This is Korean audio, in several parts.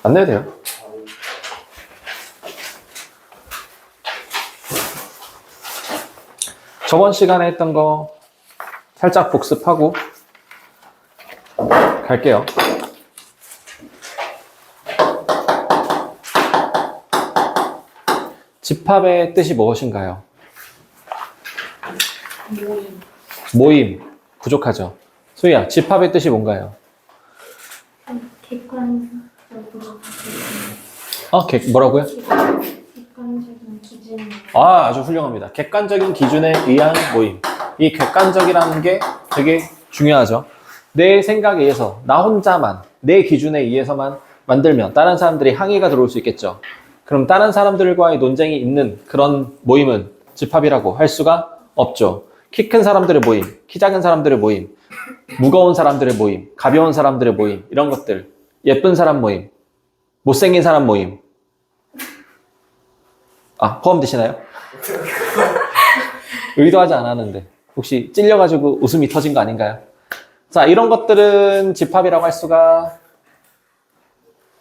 안 내도 돼요. 저번 시간에 했던 거 살짝 복습하고 갈게요. 집합의 뜻이 무엇인가요? 모임. 부족하죠. 소희야, 집합의 뜻이 뭔가요? 객관적으로 뭐라고요? 객관적인 기준. 아주 훌륭합니다. 객관적인 기준에 의한 모임. 이 객관적이라는 게 되게 중요하죠. 내 생각에 의해서, 나 혼자만, 내 기준에 의해서만 만들면 다른 사람들이 항의가 들어올 수 있겠죠. 그럼 다른 사람들과의 논쟁이 있는 그런 모임은 집합이라고 할 수가 없죠. 키 큰 사람들의 모임, 키 작은 사람들의 모임, 무거운 사람들의 모임, 가벼운 사람들의 모임, 이런 것들, 예쁜 사람 모임, 못생긴 사람 모임. 포함되시나요? 의도하지 않았는데 혹시 찔려가지고 웃음이 터진 거 아닌가요? 자, 이런 것들은 집합이라고 할 수가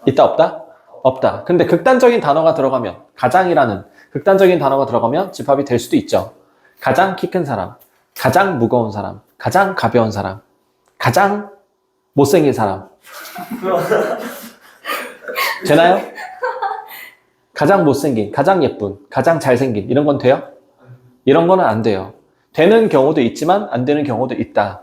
있다, 없다? 없다. 근데 극단적인 단어가 들어가면, 가장이라는 극단적인 단어가 들어가면 집합이 될 수도 있죠. 가장 키 큰 사람, 가장 무거운 사람, 가장 가벼운 사람, 가장 못생긴 사람. 되나요? 가장 못생긴, 가장 예쁜, 가장 잘생긴, 이런 건 돼요? 이런 거는 안 돼요. 되는 경우도 있지만 안 되는 경우도 있다.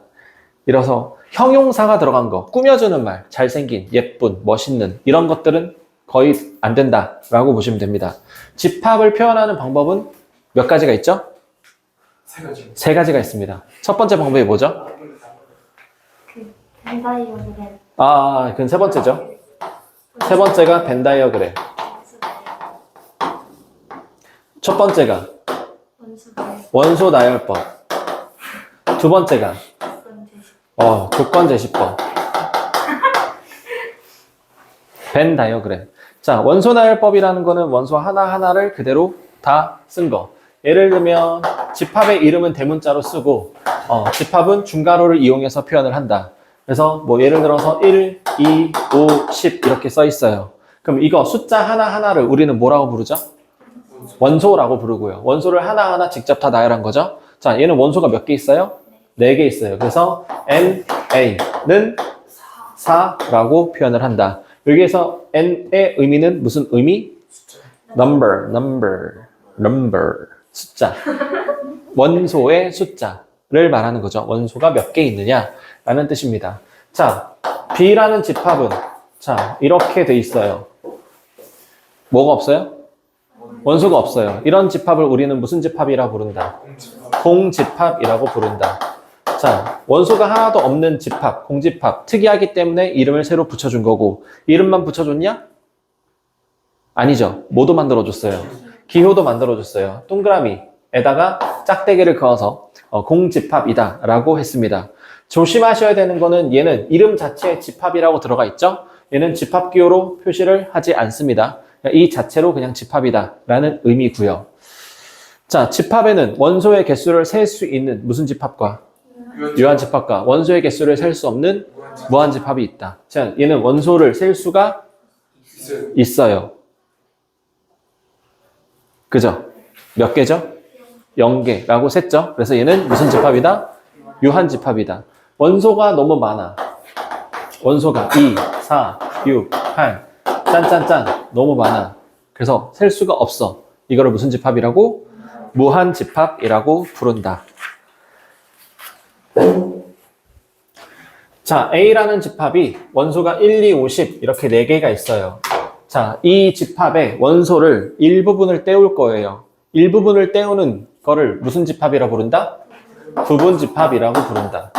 이래서 형용사가 들어간 거, 꾸며주는 말, 잘생긴, 예쁜, 멋있는, 이런 것들은 거의 안 된다라고 보시면 됩니다. 집합을 표현하는 방법은 몇 가지가 있죠? 세 가지가 있습니다. 첫 번째 방법이 뭐죠? 벤다이어그램. 그건 세 번째죠. 세 번째가 벤다이어그램. 첫 번째가 원소 나열법. 두 번째가 조건 제시법. 벤 다이어그램. 자, 원소 나열법이라는 거는 원소 하나하나를 그대로 다 쓴 거. 예를 들면 집합의 이름은 대문자로 쓰고 집합은 중괄호를 이용해서 표현을 한다. 그래서 뭐 예를 들어서 1, 2, 5, 10 이렇게 써 있어요. 그럼 이거 숫자 하나하나를 우리는 뭐라고 부르죠? 원소라고 부르고요. 원소를 하나하나 직접 다 나열한 거죠. 자, 얘는 원소가 몇 개 있어요? 4개 있어요. 그래서 NA는 4라고 표현을 한다. 여기에서 N의 의미는 무슨 의미? number. 숫자. 원소의 숫자를 말하는 거죠. 원소가 몇 개 있느냐라는 뜻입니다. 자, B라는 집합은 자, 이렇게 돼 있어요. 뭐가 없어요? 원소가 없어요. 이런 집합을 우리는 무슨 집합이라고 부른다? 공집합이라고 부른다. 자, 원소가 하나도 없는 집합, 공집합, 특이하기 때문에 이름을 새로 붙여준 거고, 이름만 붙여줬냐? 아니죠. 뭐도 만들어줬어요. 기호도 만들어줬어요. 동그라미에다가 짝대기를 그어서 공집합이다 라고 했습니다. 조심하셔야 되는 거는 얘는 이름 자체에 집합이라고 들어가 있죠. 얘는 집합기호로 표시를 하지 않습니다. 이 자체로 그냥 집합이다 라는 의미고요. 자, 집합에는 원소의 개수를 셀 수 있는 무슨 집합과 유한집합과 원소의 개수를 셀 수 없는 무한집합이 있다. 자, 얘는 원소를 셀 수가 있어요. 그죠? 몇 개죠? 0개라고 셌죠? 그래서 얘는 무슨 집합이다? 유한집합이다. 원소가 너무 많아. 원소가 2, 4, 6, 8 짠짠짠 너무 많아. 그래서 셀 수가 없어. 이거를 무슨 집합이라고? 무한집합이라고 부른다. 자, A라는 집합이 원소가 1, 2, 5, 10 이렇게 4개가 있어요. 자, 이 집합의 원소를 일부분을 떼울 거예요. 일부분을 떼우는 거를 무슨 집합이라고 부른다? 부분집합이라고 부른다.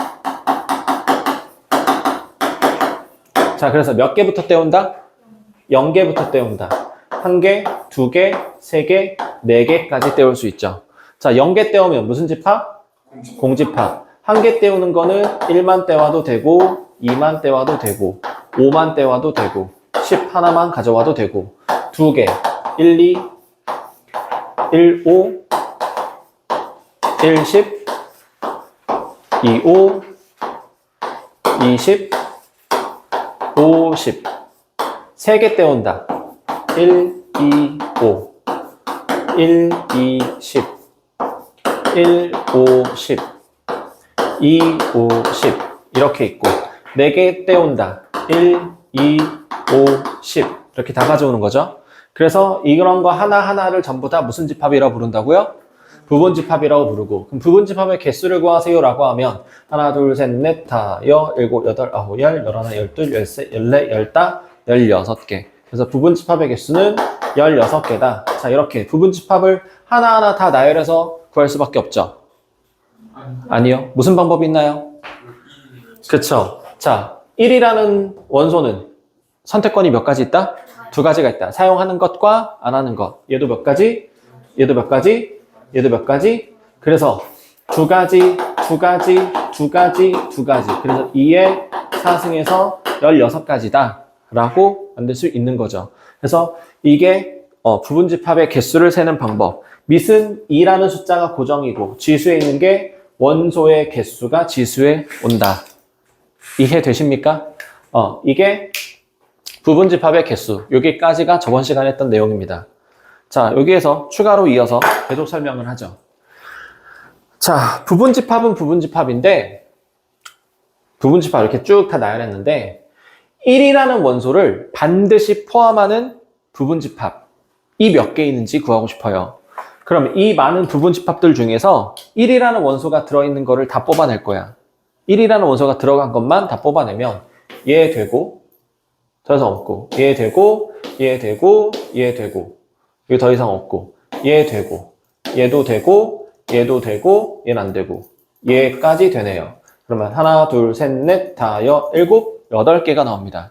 자, 그래서 몇 개부터 떼운다? 0개부터 떼운다. 1개, 2개, 3개, 4개까지 떼울 수 있죠. 자, 0개 떼우면 무슨 집합? 공집합. 1개 떼우는 거는 1만 떼와도 되고 2만 떼와도 되고 5만 떼와도 되고 10 하나만 가져와도 되고 2개, 1, 2, 1, 5, 1, 10, 2, 5, 20, 50, 3개 떼온다. 1, 2, 5. 1, 2, 10. 1, 5, 10. 2, 5, 10. 이렇게 있고 4개 떼온다. 1, 2, 5, 10. 이렇게 다 가져오는 거죠. 그래서 이런 거 하나하나를 전부 다 무슨 집합이라고 부른다고요? 부분집합이라고 부르고, 그럼 부분집합의 개수를 구하세요 라고 하면 하나, 둘, 셋, 넷, 다, 여, 일곱, 여덟, 아홉, 열, 열하나, 열둘, 열세, 열네, 열다, 16개. 그래서 부분집합의 개수는 16개다. 자, 이렇게 부분집합을 하나하나 다 나열해서 구할 수밖에 없죠. 아니요. 무슨 방법이 있나요? 그쵸. 자, 1이라는 원소는 선택권이 몇 가지 있다? 2가지가 있다. 사용하는 것과 안 하는 것. 얘도 몇 가지? 얘도 몇 가지? 얘도 몇 가지? 그래서 2가지, 2가지, 2가지, 2가지. 그래서 2의 4승에서 16가지다. 라고 만들 수 있는 거죠. 그래서 이게 부분집합의 개수를 세는 방법. 밑은 2라는 숫자가 고정이고 지수에 있는 게 원소의 개수가 지수에 온다. 이해되십니까? 이게 부분집합의 개수. 여기까지가 저번 시간에 했던 내용입니다. 자, 여기에서 추가로 이어서 계속 설명을 하죠. 자, 부분집합은 부분집합인데 부분집합 이렇게 쭉 다 나열했는데 1이라는 원소를 반드시 포함하는 부분집합이 몇 개 있는지 구하고 싶어요. 그럼 이 많은 부분집합들 중에서 1이라는 원소가 들어있는 거를 다 뽑아낼 거야. 1이라는 원소가 들어간 것만 다 뽑아내면 얘 되고 더 이상 없고 얘 되고 얘 되고 얘 되고 여기 더 이상 없고 얘 되고 얘도 되고 얘도 되고 얘는 안 되고 얘까지 되네요. 그러면 하나, 둘, 셋, 넷, 다, 일곱, 8개가 나옵니다.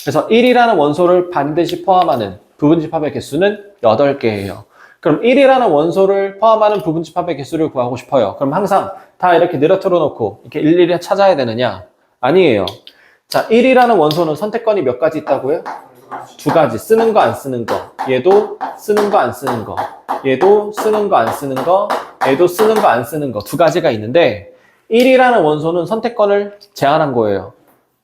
그래서 1이라는 원소를 반드시 포함하는 부분집합의 개수는 8개예요. 그럼 1이라는 원소를 포함하는 부분집합의 개수를 구하고 싶어요. 그럼 항상 다 이렇게 늘어뜨려 놓고 이렇게 일일이 찾아야 되느냐? 아니에요. 자, 1이라는 원소는 선택권이 몇 가지 있다고요? 2가지. 쓰는 거, 안 쓰는 거. 얘도 쓰는 거, 안 쓰는 거. 얘도 쓰는 거, 안 쓰는 거. 얘도 쓰는 거, 안 쓰는 거. 2가지가 있는데 1이라는 원소는 선택권을 제한한 거예요.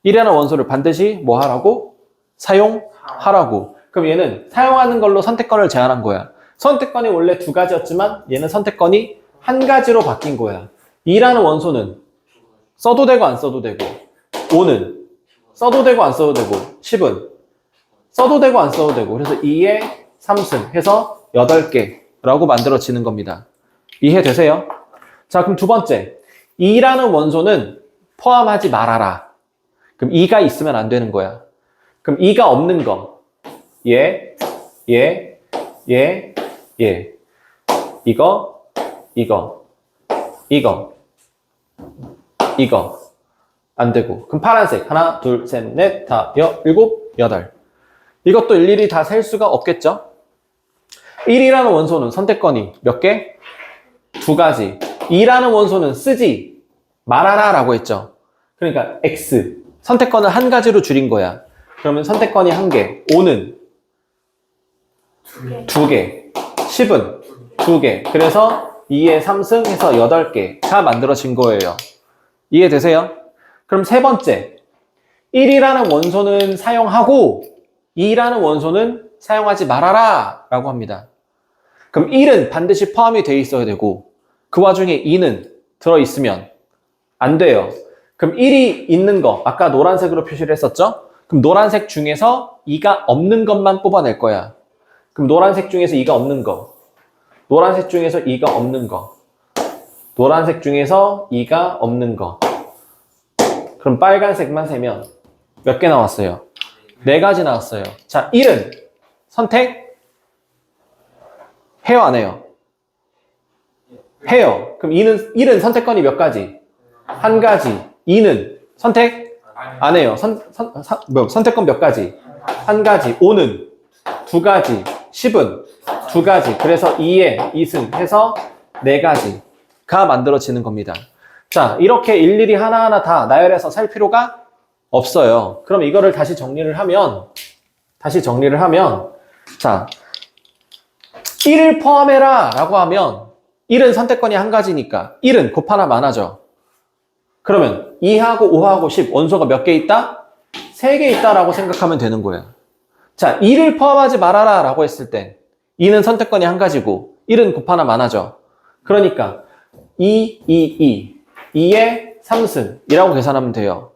1이라는 원소를 반드시 뭐 하라고? 사용하라고. 그럼 얘는 사용하는 걸로 선택권을 제한한 거야. 선택권이 원래 2가지였지만 얘는 선택권이 1가지로 바뀐 거야. 2라는 원소는 써도 되고 안 써도 되고 5는 써도 되고 안 써도 되고 10은 써도 되고 안 써도 되고 그래서 2의 3승 해서 8개라고 만들어지는 겁니다. 이해되세요? 자, 그럼 두 번째 2라는 원소는 포함하지 말아라. 그럼 2가 있으면 안 되는 거야. 그럼 2가 없는 거 얘, 얘, 얘, 얘 이거, 이거, 이거, 이거 안 되고 그럼 파란색 하나, 둘, 셋, 넷, 다, 일곱, 여덟 이것도 일일이 다 셀 수가 없겠죠? 1이라는 원소는 선택권이 몇 개? 2가지. 2라는 원소는 쓰지 말아라 라고 했죠. 그러니까 X 선택권을 1가지로 줄인 거야. 그러면 선택권이 1개 5는 2개 10은 2개 그래서 2의 3승 해서 8개가 만들어진 거예요. 이해되세요? 그럼 세 번째 1이라는 원소는 사용하고 2라는 원소는 사용하지 말아라 라고 합니다. 그럼 1은 반드시 포함이 돼 있어야 되고 그 와중에 2는 들어있으면 안 돼요. 그럼 1이 있는 거 아까 노란색으로 표시를 했었죠? 그럼 노란색 중에서 2가 없는 것만 뽑아낼 거야. 그럼 노란색 중에서 2가 없는 거 노란색 중에서 2가 없는 거 노란색 중에서 2가 없는 거 그럼 빨간색만 세면 몇 개 나왔어요? 4가지 나왔어요. 자, 1은 선택 해요, 안 해요? 해요. 그럼 1은 선택권이 몇 가지? 1가지. 2는 선택 안 해요. 선택권 몇 가지? 1가지. 5는 2가지. 10은 2가지. 그래서 2에 2승 해서 4가지가 만들어지는 겁니다. 자, 이렇게 일일이 하나하나 다 나열해서 살 필요가 없어요. 그럼 이거를 다시 정리를 하면 자, 1을 포함해라 라고 하면 1은 선택권이 1가지니까 1은 곱하나 하죠. 그러면 2하고 5하고 10 원소가 몇 개 있다? 3개 있다라고 생각하면 되는 거예요. 자, 2를 포함하지 말아라 라고 했을 때 2는 선택권이 한 가지고 1은 곱하나 많아져. 그러니까 2의 3승이라고 계산하면 돼요.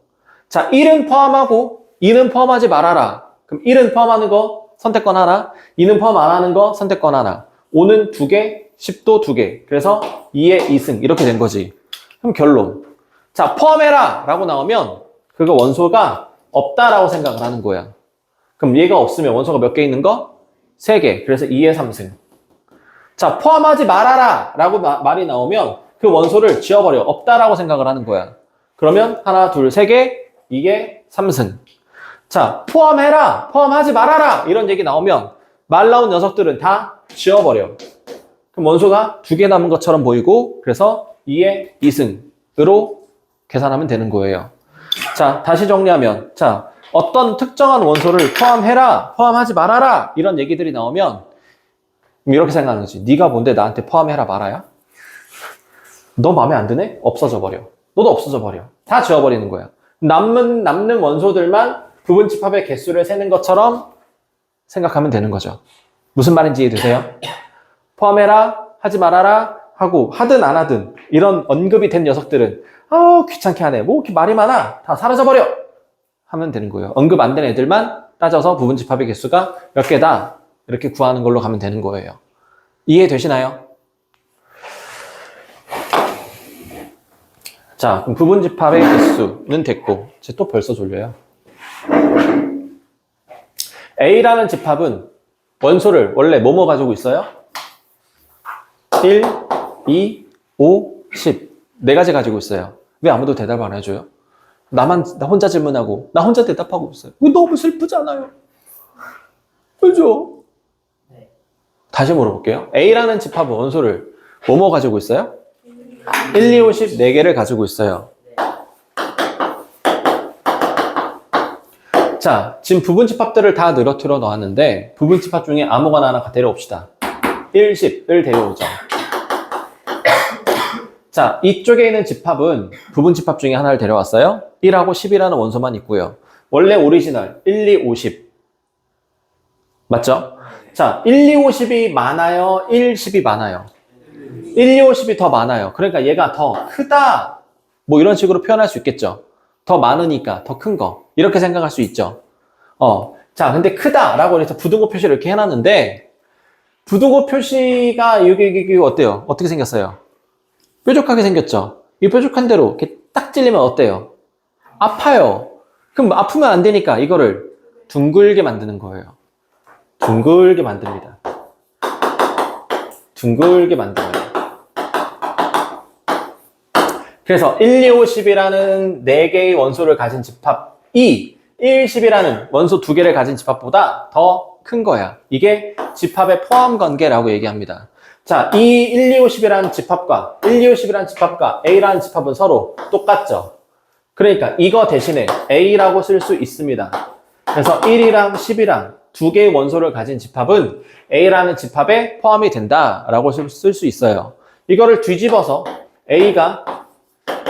자, 1은 포함하고 2는 포함하지 말아라. 그럼 1은 포함하는 거 선택권 하나, 2는 포함 안 하는 거 선택권 하나. 5는 2개, 10도 2개. 그래서 2의 2승 이렇게 된 거지. 그럼 결론. 자, 포함해라 라고 나오면 그거 원소가 없다라고 생각을 하는 거야. 그럼 얘가 없으면 원소가 몇 개 있는 거? 3개. 그래서 2의 3승. 자, 포함하지 말아라 라고 말이 나오면 그 원소를 지워버려. 없다라고 생각을 하는 거야. 그러면 하나, 둘, 3개, 이게 3승. 자, 포함해라, 포함하지 말아라 이런 얘기 나오면 말 나온 녀석들은 다 지워버려. 그럼 원소가 2개 남은 것처럼 보이고 그래서 2의 2승으로 계산하면 되는 거예요. 자, 다시 정리하면 자, 어떤 특정한 원소를 포함해라, 포함하지 말아라 이런 얘기들이 나오면 이렇게 생각하는 거지. 네가 뭔데 나한테 포함해라 말아야? 너 마음에 안 드네? 없어져 버려. 너도 없어져 버려. 다 지워버리는 거야. 남는 원소들만 부분집합의 개수를 세는 것처럼 생각하면 되는 거죠. 무슨 말인지 이해되세요? 포함해라, 하지 말아라 하고 하든 안 하든 이런 언급이 된 녀석들은 귀찮게 하네. 뭐 이렇게 말이 많아. 다 사라져버려. 하면 되는 거예요. 언급 안 된 애들만 따져서 부분집합의 개수가 몇 개다. 이렇게 구하는 걸로 가면 되는 거예요. 이해되시나요? 자, 그럼 부분집합의 개수는 됐고 이제 또 벌써 졸려요. A라는 집합은 원소를 원래 뭐뭐 가지고 있어요? 1, 2, 5, 10. 4가지 가지고 있어요. 왜 아무도 대답 안 해줘요? 나 혼자 질문하고 나 혼자 대답하고 있어요. 이거 너무 슬프잖아요. 그죠? 네. 다시 물어볼게요. A라는 집합은 원소를 뭐뭐 가지고 있어요? 1, 2, 5, 10 4개를 가지고 있어요. 자, 지금 부분집합들을 다 늘어뜨려 놓았는데 부분집합 중에 아무거나 하나 데려옵시다. 1, 10을 데려오죠. 자, 이쪽에 있는 집합은 부분집합 중에 하나를 데려왔어요. 1하고 10이라는 원소만 있고요. 원래 오리지널 1, 2, 5, 10 맞죠? 자, 1, 2, 5, 10이 많아요? 1, 10이 많아요? 1, 2, 5, 10이 더 많아요. 그러니까 얘가 더 크다 뭐 이런 식으로 표현할 수 있겠죠. 더 많으니까 더 큰 거 이렇게 생각할 수 있죠. 자, 근데 크다라고 해서 부등호 표시를 이렇게 해놨는데 부등호 표시가 이게 어때요? 어떻게 생겼어요? 뾰족하게 생겼죠. 이 뾰족한 대로 이렇게 딱 찔리면 어때요? 아파요. 그럼 아프면 안 되니까 이거를 둥글게 만드는 거예요. 둥글게 만듭니다. 둥글게 만듭니다. 그래서 1, 2, 5, 10이라는 4개의 원소를 가진 집합이 1, 10이라는 원소 2개를 가진 집합보다 더 큰 거야. 이게 집합의 포함 관계라고 얘기합니다. 자, 이 1, 2, 5, 10이라는 집합과 1, 2, 5, 10이라는 집합과 A라는 집합은 서로 똑같죠. 그러니까 이거 대신에 A라고 쓸 수 있습니다. 그래서 1이랑 10이랑 2개의 원소를 가진 집합은 A라는 집합에 포함이 된다라고 쓸 수 있어요. 이거를 뒤집어서 A가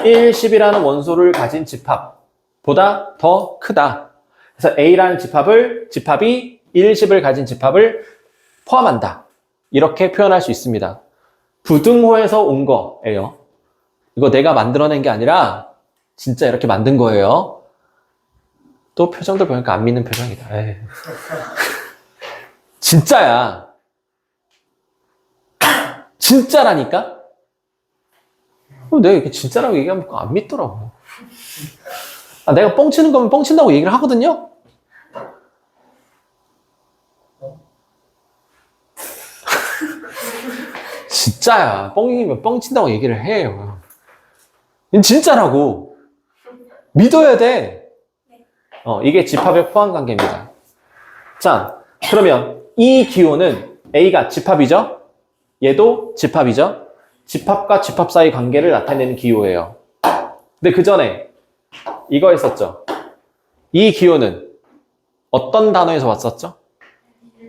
1, 10이라는 원소를 가진 집합보다 더 크다. 그래서 A라는 집합이 1, 10을 가진 집합을 포함한다. 이렇게 표현할 수 있습니다. 부등호에서 온 거예요. 이거 내가 만들어낸 게 아니라 진짜 이렇게 만든 거예요. 또 표정들 보니까 안 믿는 표정이다. 에이. 진짜야. 진짜라니까? 내가 이렇게 진짜라고 얘기하면 안 믿더라고. 내가 뻥치는 거면 뻥친다고 얘기를 하거든요? 진짜야. 뻥이면 뻥친다고 얘기를 해요. 이건 진짜라고. 믿어야 돼. 이게 집합의 포함 관계입니다. 자, 그러면 이 기호는 A가 집합이죠? 얘도 집합이죠? 집합과 집합 사이 관계를 나타내는 기호예요. 근데 그 전에 이거 있었죠? 이 기호는 어떤 단어에서 왔었죠?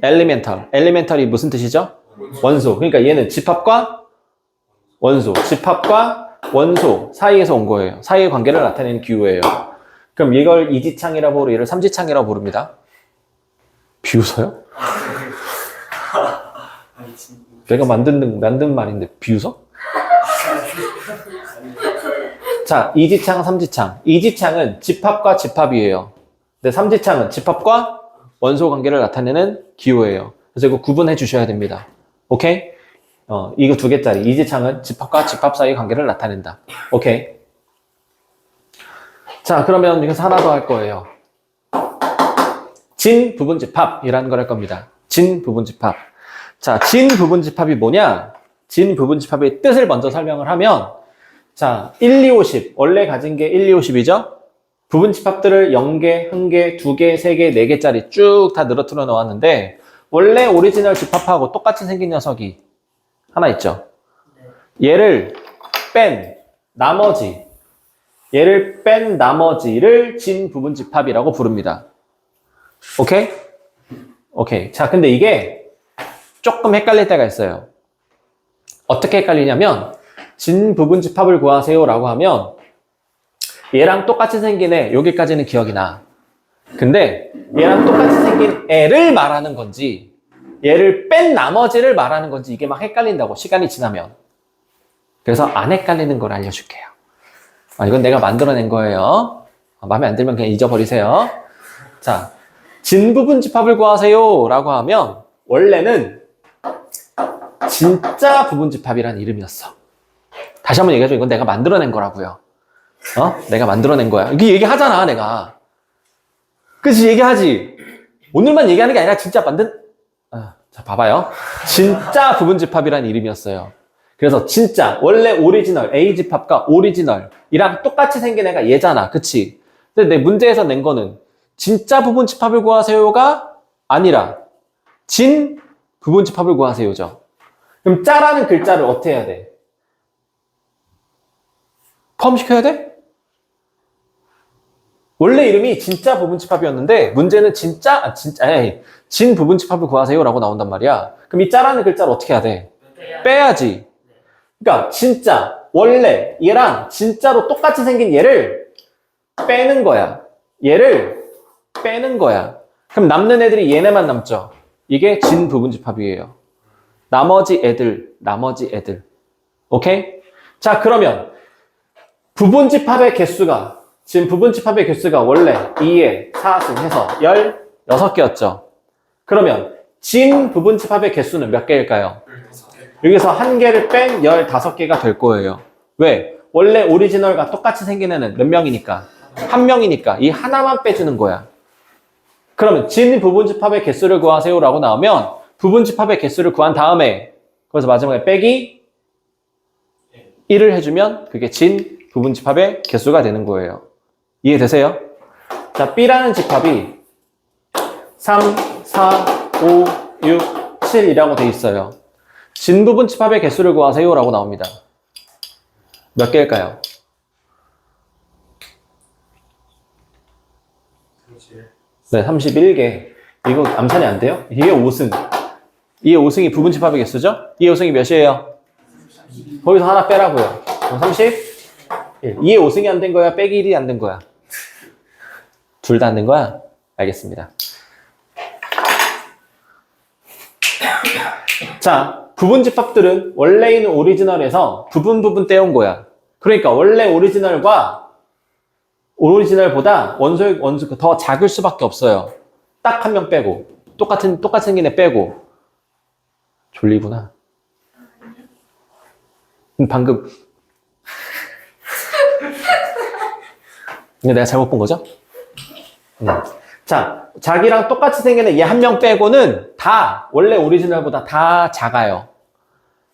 엘리멘탈. 엘리멘탈이 무슨 뜻이죠? 원소. 그러니까 얘는 집합과 원소, 집합과 원소 사이에서 온 거예요. 사이의 관계를 나타내는 기호예요. 그럼 이걸 이지창이라고 부르고 얘를 삼지창이라고 부릅니다. 비웃어요? 아니 진짜 내가 만든 말인데 비웃어? 자, 이지창, 삼지창. 이지창은 집합과 집합이에요. 근데 삼지창은 집합과 원소 관계를 나타내는 기호예요. 그래서 이거 구분해 주셔야 됩니다. 오케이? 이거 2개짜리. 이지창은 집합과 집합 사이의 관계를 나타낸다. 오케이? 자, 그러면 여기서 하나 더 할 거예요. 진 부분집합이라는 걸 할 겁니다. 진 부분집합. 자, 진 부분집합이 뭐냐? 진 부분집합의 뜻을 먼저 설명을 하면, 자, 1, 2, 5, 10. 원래 가진 게 1, 2, 5, 10이죠? 부분집합들을 0개, 1개, 2개, 3개, 4개짜리 쭉 다 늘어뜨려 놓았는데, 원래 오리지널 집합하고 똑같이 생긴 녀석이 하나 있죠? 얘를 뺀 나머지를 진 부분집합이라고 부릅니다. 오케이? 오케이. 자, 근데 이게 조금 헷갈릴 때가 있어요. 어떻게 헷갈리냐면, 진 부분집합을 구하세요 라고 하면, 얘랑 똑같이 생긴 애, 여기까지는 기억이 나. 근데 얘랑 똑같이 생긴 애를 말하는 건지, 얘를 뺀 나머지를 말하는 건지, 이게 막 헷갈린다고, 시간이 지나면. 그래서 안 헷갈리는 걸 알려줄게요. 이건 내가 만들어낸 거예요. 마음에 안 들면 그냥 잊어버리세요. 자, 진 부분집합을 구하세요 라고 하면 원래는 진짜 부분집합이란 이름이었어. 다시 한번 얘기해줘. 이건 내가 만들어낸 거라고요. 내가 만들어낸 거야. 이게 얘기하잖아, 내가. 그치, 얘기하지. 오늘만 얘기하는 게 아니라 진짜 자, 봐봐요. 진짜 부분집합이란 이름이었어요. 그래서 진짜 원래 오리지널 A집합과 오리지널이랑 똑같이 생긴 애가 얘잖아. 그치? 근데 내 문제에서 낸 거는 진짜 부분집합을 구하세요가 아니라 진 부분집합을 구하세요죠. 그럼 짜라는 글자를 어떻게 해야 돼? 포함시켜야 돼? 원래 이름이 진짜 부분집합이었는데 문제는 진 부분집합을 구하세요라고 나온단 말이야. 그럼 이 짜라는 글자를 어떻게 해야 돼? 빼야지. 그러니까 진짜 원래 얘랑 진짜로 똑같이 생긴 얘를 빼는 거야. 얘를 빼는 거야. 그럼 남는 애들이 얘네만 남죠. 이게 진 부분집합이에요. 나머지 애들. 오케이? 자, 그러면 부분집합의 개수가 지금 부분집합의 개수가 원래 2에 4승 해서 16개였죠. 그러면 진 부분집합의 개수는 몇 개일까요? 여기서 한 개를 뺀 15개가 될 거예요. 왜? 원래 오리지널과 똑같이 생긴 애는 몇 명이니까? 한 명이니까 이 하나만 빼주는 거야. 그러면 진 부분집합의 개수를 구하세요 라고 나오면 부분집합의 개수를 구한 다음에 거기서 마지막에 빼기 1을 해주면 그게 진 부분집합의 개수가 되는 거예요. 이해되세요? 자, B라는 집합이 3, 4, 5, 6, 7이라고 돼 있어요. 진 부분집합의 개수를 구하세요 라고 나옵니다. 몇 개일까요? 네, 31개. 이거 암산이 안 돼요? 이게 5승. 이게 5승이 부분집합의 개수죠? 이게 5승이 몇이에요? 거기서 하나 빼라고요. 31. 이게 5승이 안 된 거야? 빼기 1이 안 된 거야? 둘 다 안 된 거야? 알겠습니다. 자, 부분집합들은 원래 있는 오리지널에서 부분 떼온 거야. 그러니까 원래 오리지널보다 원소 더 작을 수밖에 없어요. 딱 한 명 빼고 똑같이 생긴 애 빼고. 졸리구나. 방금 내가 잘못 본 거죠? 자, 자기랑 똑같이 생긴 애 얘 한 명 빼고는 다 원래 오리지널보다 다 작아요.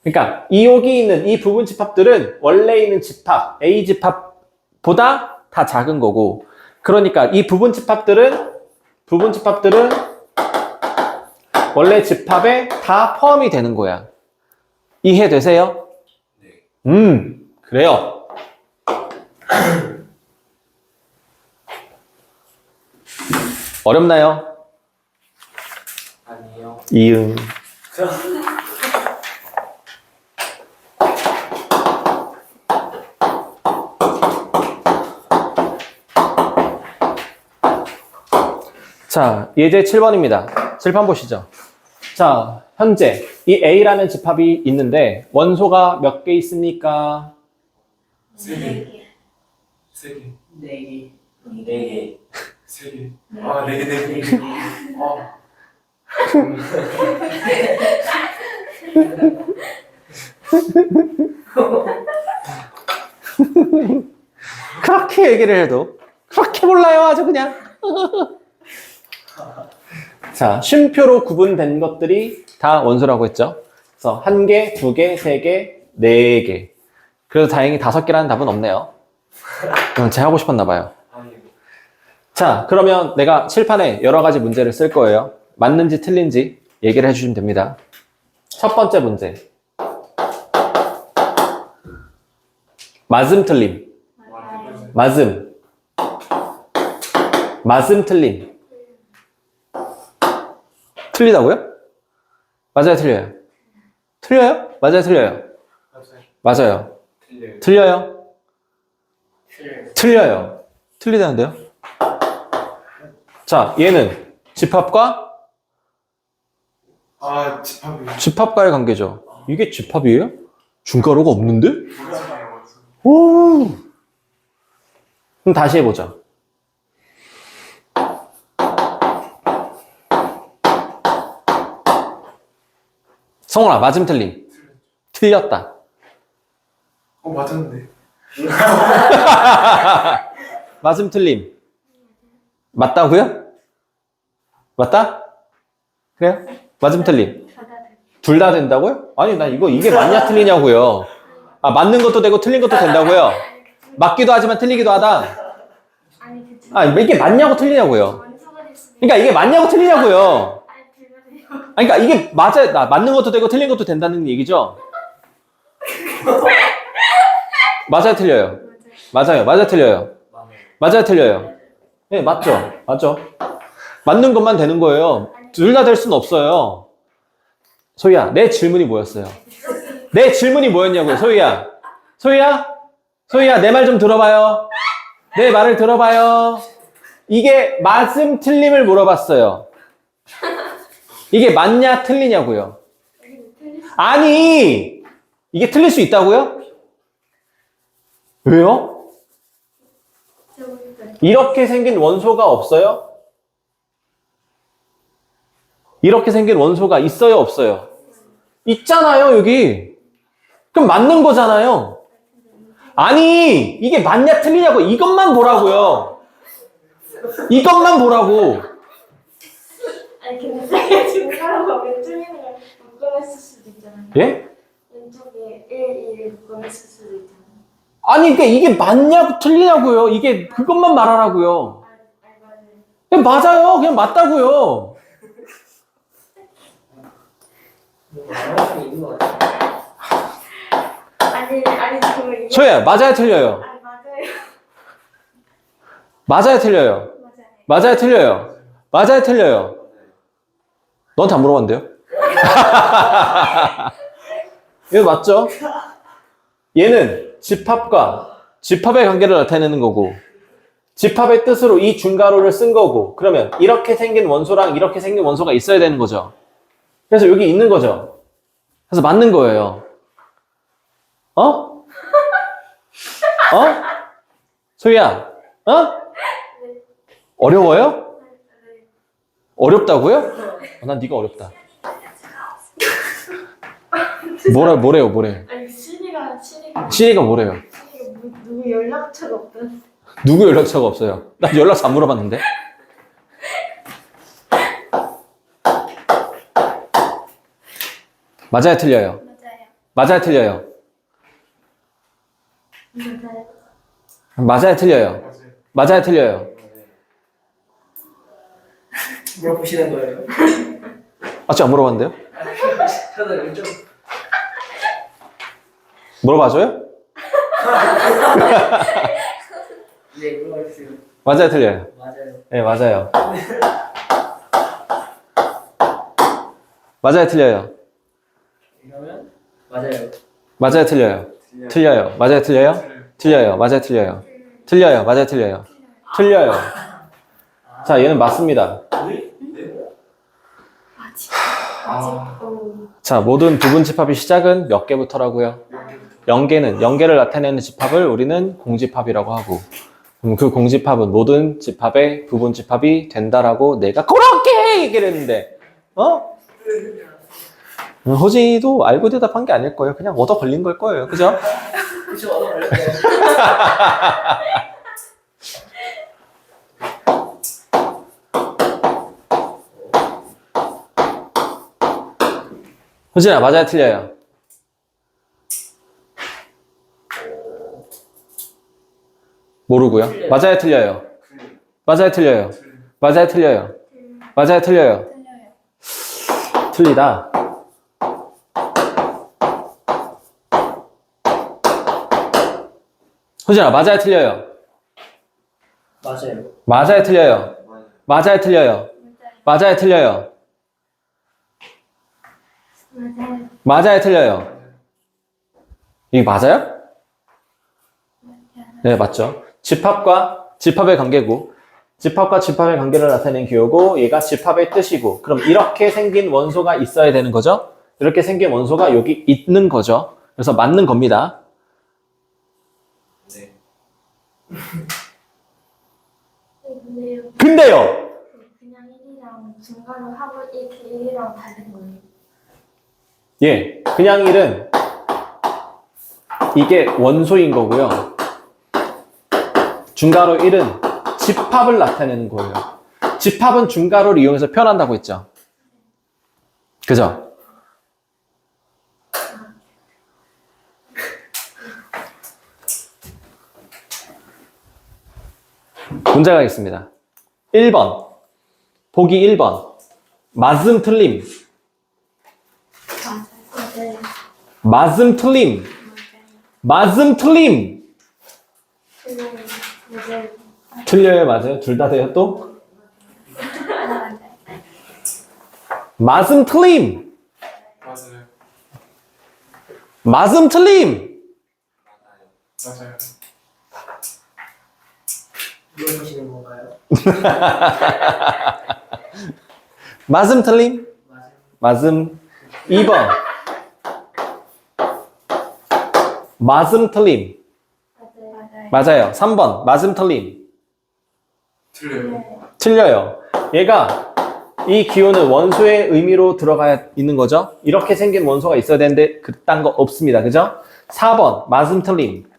그러니까 여기 있는 이 부분집합들은 원래 있는 집합 A집합보다 다 작은 거고, 그러니까 이 부분집합들은 원래 집합에 다 포함이 되는 거야. 이해되세요? 네. 그래요. 어렵나요? 아니에요. 이응. 자, 예제 7번입니다. 칠판 보시죠. 자, 현재 이 A라는 집합이 있는데 원소가 몇 개 있습니까? 세 개. 세 개. 네 네 개. 개. 세 개. 아, 네 개, 네 개. 아. 그렇게 얘기를 해도 그렇게 몰라요 아주 그냥. 자, 쉼표로 구분된 것들이 다 원소라고 했죠. 그래서 1개, 2개, 3개, 4개. 그래도 다행히 5개라는 답은 없네요. 제가 하고 싶었나 봐요. 아니, 자, 그러면 내가 칠판에 여러 가지 문제를 쓸 거예요. 맞는지 틀린지 얘기를 해주시면 됩니다. 첫 번째 문제. 맞음 틀림. 맞아요. 맞음. 맞음 틀림. 틀리다고요? 맞아요, 틀려요? 틀려요? 맞아요, 틀려요? 맞아요. 틀려요. 틀려요? 틀려요. 틀려요. 틀리다는데요? 자, 얘는 집합과 아, 집합이. 집합과의 관계죠. 이게 집합이에요? 중괄호가 없는데? 모르잖아요. 오. 그럼 다시 해보자. 성훈아, 맞음 틀림. 틀렸다. 맞았는데. 맞음 틀림. 맞다고요? 맞다? 그래요? 맞음 틀림. 둘 다 된다고요? 아니, 나 이게 맞냐 틀리냐고요. 아, 맞는 것도 되고 틀린 것도 된다고요. 맞기도 하지만 틀리기도 하다. 아니 그 아, 이게 맞냐고 틀리냐고요. 원소가 됐으면 그러니까 이게 맞냐고 틀리냐고요. 아니 불가돼요. 아니, 그러니까 이게 맞는 것도 되고 틀린 것도 된다는 얘기죠. 맞아요, 틀려요. 맞아요, 맞아요, 틀려요. 맞아요, 틀려요. 네, 맞죠, 맞죠. 맞는 것만 되는 거예요. 둘 다 될 수는 없어요. 소희야, 내 질문이 뭐였어요? 내 질문이 뭐였냐고요, 소희야. 소희야, 내 말 좀 들어봐요. 내 말을 들어봐요. 이게 맞음 틀림을 물어봤어요. 이게 맞냐 틀리냐고요. 아니, 이게 틀릴 수 있다고요? 왜요? 이렇게 생긴 원소가 없어요? 이렇게 생긴 원소가 있어요, 없어요? 있잖아요, 여기. 그럼 맞는 거잖아요. 아니, 이게 맞냐 틀리냐고 이것만 보라고요. 이것만 보라고. 아니 근데 지금 사람과 왼쪽이랑 묶어냈을 수도 있잖아요. 예? 왼쪽에 1, 2를 묶어냈을 수도 있잖아요. 아니, 그러니까 이게 맞냐고 틀리냐고요. 이게 그것만 말하라고요. 맞아요. 그냥 맞아요. 그냥 맞다고요. 말할 있는 것 같아. 아니 정말 이게 소희야, 맞아요, 틀려요? 아니 맞아요. 맞아요, 틀려요? 맞아요. 맞아요, 틀려요? 맞아요, 틀려요? 너한테 안 물어봤는데요? 이거 맞죠? 얘는 집합과 집합의 관계를 나타내는 거고 집합의 뜻으로 이 중괄호를 쓴 거고 그러면 이렇게 생긴 원소랑 이렇게 생긴 원소가 있어야 되는 거죠. 그래서 여기 있는 거죠. 그래서 맞는 거예요. 어? 어? 소희야, 어? 어려워요? 어렵다고요? 난 네가 어렵다. 뭐래요? 아니 시리가 시리가 뭐래요? 누구 연락처가 없던. 누구 연락처가 없어요? 나 연락처 안 물어봤는데. 맞아요, 틀려요? 맞아요, 틀려요? 맞아요, 틀려요? 맞아요, 틀려요? 물어보시는 거예요? 아직 안 물어봤는데요? 저도 왼쪽. 물어봐줘요? 네, 물어보세요. 맞아요, 틀려요? 맞아요. 네, 맞아요. 맞아요, 틀려요? 이러면 맞아요. 맞아요, 틀려요? 틀려요. 맞아요, 틀려요? 틀려요. 맞아요, 틀려요? 틀려요. 맞아요, 틀려요? 틀려요. 자, 얘는 맞습니다. 자, 모든 부분 집합의 시작은 몇 개부터라고요? 0개는 0개를 나타내는 집합을 우리는 공집합이라고 하고, 그럼 그 공집합은 모든 집합의 부분 집합이 된다라고 내가 그렇게 얘기를 했는데, 호진이도 알고 대답한 게 아닐 거예요. 그냥 얻어 걸린 걸 거예요. 그죠? 그쵸, 얻어 걸렸어요. 호진아, 맞아요, 틀려요? 모르고요. 맞아요, 틀려요? 맞아요, 틀려요? 맞아요, 틀려요? 맞아요, 틀려요? 틀리다. 호진아, 맞아요, 틀려요? 맞아요. 맞아요, 틀려요? 맞아요, 틀려요? 맞아요, 틀려요? 맞아요. 맞아요, 틀려요? 이게 맞아요? 네, 맞죠. 집합과 집합의 관계고, 집합과 집합의 관계를 나타낸 기호고, 얘가 집합의 뜻이고, 그럼 이렇게 생긴 원소가 있어야 되는 거죠? 이렇게 생긴 원소가 여기 있는 거죠. 그래서 맞는 겁니다. 네. 근데요. 근데요! 그냥 1이랑 중간으로 하고 이렇게 1이랑 다른 거예요. 예, 그냥 1은 이게 원소인 거고요. 중괄호 1은 집합을 나타내는 거예요. 집합은 중괄호를 이용해서 표현한다고 했죠. 그죠? 문제 가겠습니다. 1번. 보기 1번. 맞음 틀림. 맞아요. 맞음 틀림. 맞음 틀림. 맞아요. 틀려요, 맞아요? 둘 다 돼요, 또? 맞음 틀림. 맞아요. 맞음 틀림. 맞아요. 뭘 보시는 건가요? 맞음 틀림. 맞아요. 맞음. 2번. 맞음 틀림. 맞아요. 맞아요. 3번. 맞음 틀림. 틀려요. 틀려요. 얘가 이 기호는 원소의 의미로 들어가 있는 거죠. 이렇게 생긴 원소가 있어야 되는데 그딴 거 없습니다. 그죠? 4번. 맞음 틀림.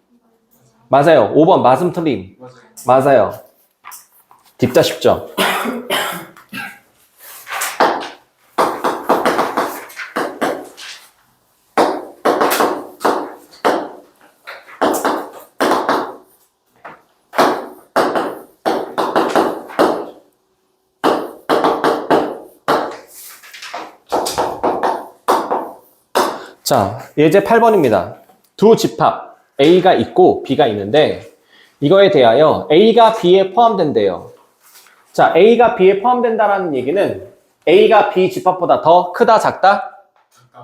맞아요. 5번. 맞음 틀림. 맞아요. 맞아요. 딥다 쉽죠? 자, 예제 8번입니다. 두 집합 A가 있고 B가 있는데 이거에 대하여 A가 B에 포함된대요. 자, A가 B에 포함된다라는 얘기는 A가 B 집합보다 더 크다, 작다?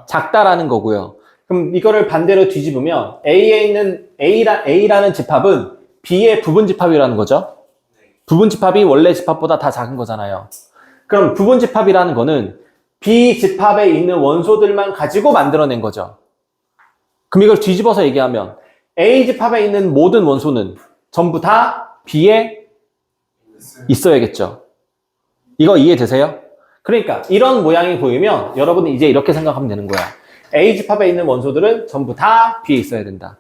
작다라는 거고요. 그럼 이거를 반대로 뒤집으면 A에 있는 A라는 집합은 B의 부분 집합이라는 거죠. 부분 집합이 원래 집합보다 다 작은 거잖아요. 그럼 부분 집합이라는 거는 B 집합에 있는 원소들만 가지고 만들어낸 거죠. 그럼 이걸 뒤집어서 얘기하면 A 집합에 있는 모든 원소는 전부 다 B에 있어야겠죠. 이거 이해되세요? 그러니까 이런 모양이 보이면 여러분은 이제 이렇게 생각하면 되는 거야. A 집합에 있는 원소들은 전부 다 B에 있어야 된다.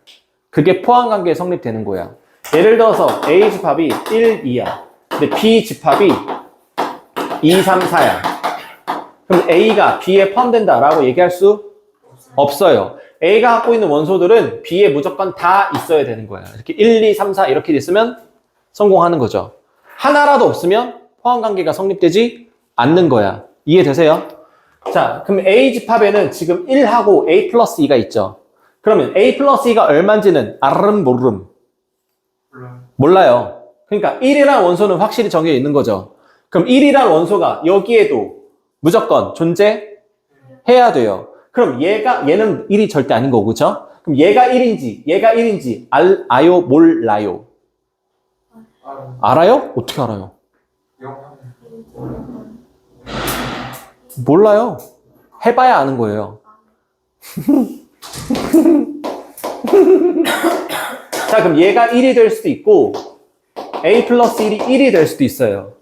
그게 포함관계에 성립되는 거야. 예를 들어서 A 집합이 1, 2야. 근데 B 집합이 2, 3, 4야. 그럼 A가 B에 포함된다라고 얘기할 수 없어요. A가 갖고 있는 원소들은 B에 무조건 다 있어야 되는 거야. 이렇게 1, 2, 3, 4 이렇게 있으면 성공하는 거죠. 하나라도 없으면 포함관계가 성립되지 않는 거야. 이해되세요? 자, 그럼 A 집합에는 지금 1하고 A 플러스 2가 있죠. 그러면 A 플러스 2가 얼마인지는 알음 모름? 몰라요. 몰라요. 그러니까 1이라는 원소는 확실히 정해져 있는 거죠. 그럼 1이라는 원소가 여기에도 무조건 존재해야 돼요. 그럼 얘는 1이 절대 아닌 거고, 그쵸? 그럼 얘가 1인지 알아요, 몰라요? 알아요? 어떻게 알아요? 영하면 몰라요. 해봐야 아는 거예요. 자, 그럼 얘가 1이 될 수도 있고 a 플러스 1이 1이 될 수도 있어요.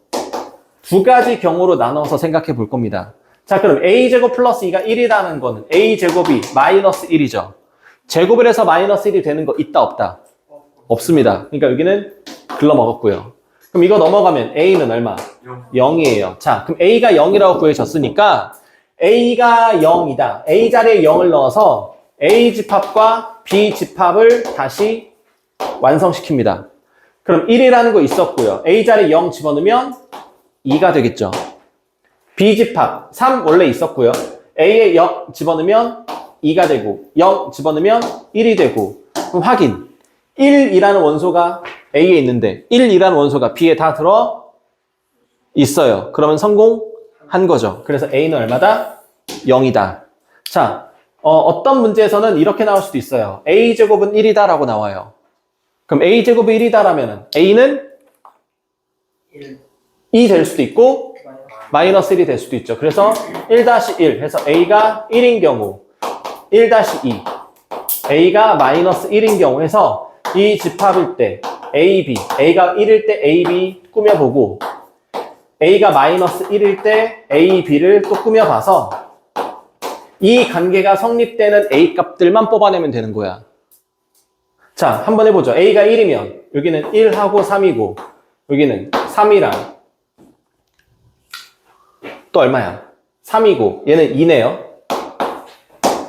두 가지 경우로 나눠서 생각해 볼 겁니다. 자, 그럼 a제곱 플러스 2가 1이라는 거는 a제곱이 마이너스 1이죠. 제곱을 해서 마이너스 1이 되는 거 있다 없다? 없습니다. 그러니까 여기는 글러먹었고요. 그럼 이거 넘어가면 a는 얼마? 0이에요. 자, 그럼 a가 0이라고 구해졌으니까 a가 0이다. a 자리에 0을 넣어서 a 집합과 b 집합을 다시 완성시킵니다. 그럼 1이라는 거 있었고요. a 자리에 0 집어넣으면 2가 되겠죠. b 집합 3 원래 있었고요. a에 0 집어넣으면 2가 되고 0 집어넣으면 1이 되고 그럼 확인. 1이라는 원소가 a에 있는데 1이라는 원소가 b에 다 들어 있어요. 그러면 성공한 거죠. 그래서 a는 얼마다? 0이다. 자, 어떤 문제에서는 이렇게 나올 수도 있어요. a제곱은 1이다 라고 나와요. 그럼 a제곱이 1이다 라면 a는 1 2 될 수도 있고 마이너스 1이 될 수도 있죠. 그래서 1-1 해서 a가 1인 경우 1-2 a가 마이너스 1인 경우 해서 이 집합일 때 a, b a가 1일 때 a, b 꾸며보고 a가 마이너스 1일 때 a, b를 또 꾸며봐서 이 관계가 성립되는 a 값들만 뽑아내면 되는 거야. 자, 한번 해보죠. a가 1이면 여기는 1하고 3이고 여기는 3이랑 또 얼마야? 3이고 얘는 2네요.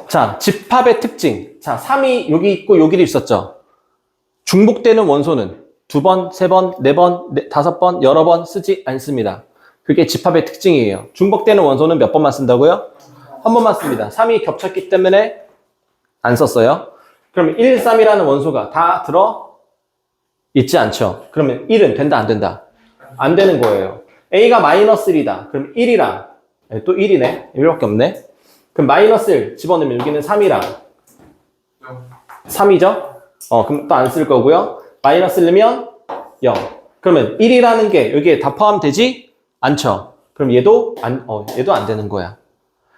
자, 집합의 특징. 자, 3이 여기 있고 여기도 있었죠. 중복되는 원소는 2번, 3번, 4번, 5번, 여러 번 쓰지 않습니다. 그게 집합의 특징이에요. 중복되는 원소는 몇 번만 쓴다고요? 한 번만 씁니다. 3이 겹쳤기 때문에 안 썼어요. 그러면 1, 3이라는 원소가 다 들어 있지 않죠. 그러면 1은 된다, 안 된다? 안 되는 거예요. a가 마이너스 1이다. 그럼 1이랑 또 1이네. 1밖에 없네. 그럼 마이너스 1 집어넣으면 여기는 3이랑 3이죠? 그럼 또 안 쓸 거고요. 마이너스 1넣으면 0. 그러면 1이라는 게 여기에 다 포함되지 않죠. 그럼 얘도 안 되는 거야.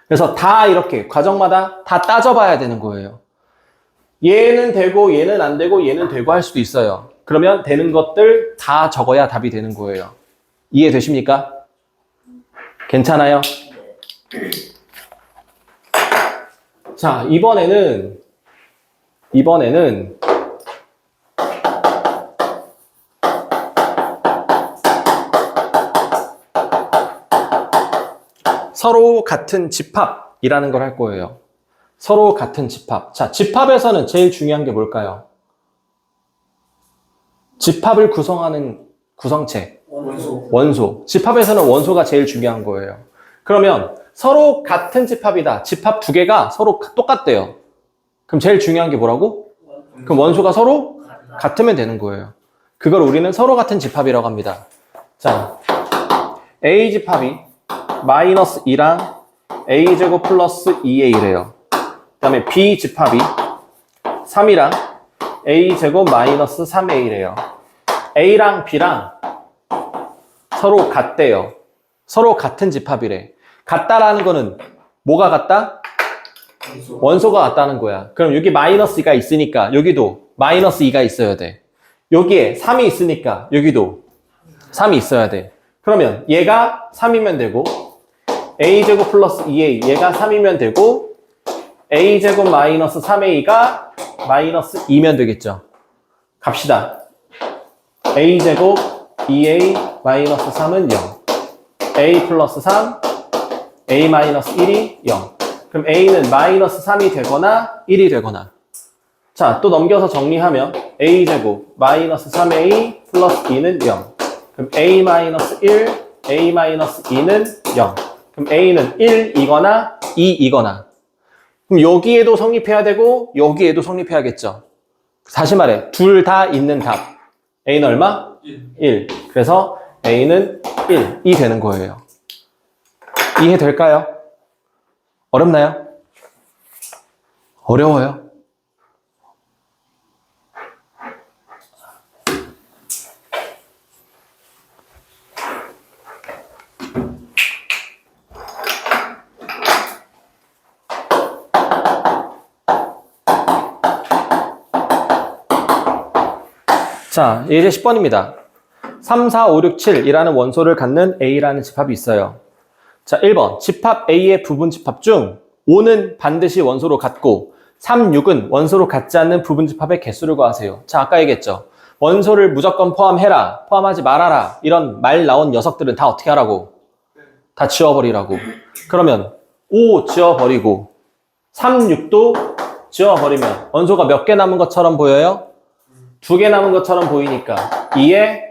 그래서 다 이렇게 과정마다 다 따져봐야 되는 거예요. 얘는 되고 얘는 안 되고 얘는 되고 할 수도 있어요. 그러면 되는 것들 다 적어야 답이 되는 거예요. 이해되십니까? 괜찮아요? 자, 이번에는 서로 같은 집합이라는 걸 할 거예요. 서로 같은 집합. 자, 집합에서는 제일 중요한 게 뭘까요? 집합을 구성하는 구성체. 원소. 집합에서는 원소가 제일 중요한 거예요. 그러면 서로 같은 집합이다. 집합 두 개가 서로 똑같대요. 그럼 제일 중요한 게 뭐라고? 그럼 원소가 서로 같으면 되는 거예요. 그걸 우리는 서로 같은 집합이라고 합니다. 자, A 집합이 마이너스 2랑 A제곱 플러스 2A래요. 그 다음에 B 집합이 3이랑 A제곱 마이너스 3A래요. A랑 B랑 서로 같대요. 서로 같은 집합이래. 같다라는 거는 뭐가 같다? 원소가 같다는 거야. 그럼 여기 마이너스 2가 있으니까 여기도 마이너스 2가 있어야 돼. 여기에 3이 있으니까 여기도 3이 있어야 돼. 그러면 얘가 3이면 되고 A제곱 플러스 2A 얘가 3이면 되고 A제곱 마이너스 3A가 마이너스 2면 되겠죠. 갑시다. A제곱 2A 마이너스 3은 0. A 플러스 3 A 마이너스 1이 0. 그럼 A는 마이너스 3이 되거나 1이 되거나. 자, 또 넘겨서 정리하면 A제곱 마이너스 3A 플러스 2는 0. 그럼 A 마이너스 1, A 마이너스 2는 0. 그럼 A는 1이거나 2이거나. 그럼 여기에도 성립해야 되고 여기에도 성립해야겠죠. 다시 말해, 둘 다 있는 답. A는 얼마? 1. 그래서 A는 1이 되는 거예요. 이해될까요? 어렵나요? 어려워요? 자, 이제 10번입니다. 3, 4, 5, 6, 7이라는 원소를 갖는 A라는 집합이 있어요. 자, 1번. 집합 A의 부분 집합 중 5는 반드시 원소로 같고 3, 6은 원소로 같지 않는 부분 집합의 개수를 구하세요. 자, 아까 얘기했죠. 원소를 무조건 포함해라, 포함하지 말아라 이런 말 나온 녀석들은 다 어떻게 하라고? 다 지워버리라고. 그러면 5 지워버리고 3, 6도 지워버리면 원소가 몇 개 남은 것처럼 보여요? 2개 남은 것처럼 보이니까 2에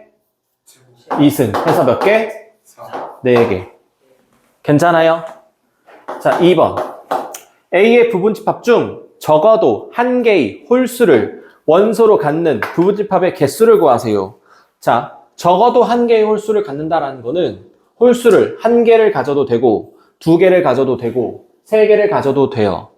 2승 해서 몇 개? 4개. 괜찮아요? 자, 2번. A의 부분집합 중 적어도 한 개의 홀수를 원소로 갖는 부분집합의 개수를 구하세요. 자, 적어도 한 개의 홀수를 갖는다라는 거는 홀수를 한 개를 가져도 되고 2개를 가져도 되고 3개를 가져도 돼요.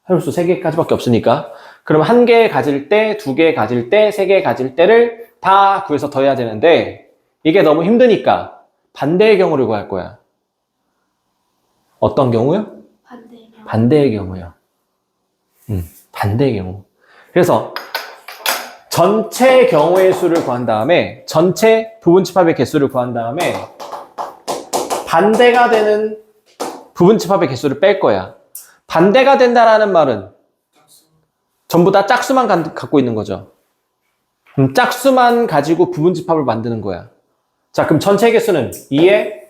홀수 3개까지밖에 없으니까. 그럼 한 개 가질 때, 2개 가질 때, 3개 가질 때를 다 구해서 더해야 되는데 이게 너무 힘드니까 반대의 경우를 구할 거야. 어떤 경우요? 반대요. 반대의 경우요. 반대의 경우. 그래서 전체 경우의 수를 구한 다음에 전체 부분집합의 개수를 구한 다음에 반대가 되는 부분집합의 개수를 뺄 거야. 반대가 된다라는 말은 전부 다 짝수만 갖고 있는 거죠. 그럼 짝수만 가지고 부분집합을 만드는 거야. 자, 그럼 전체 개수는 2의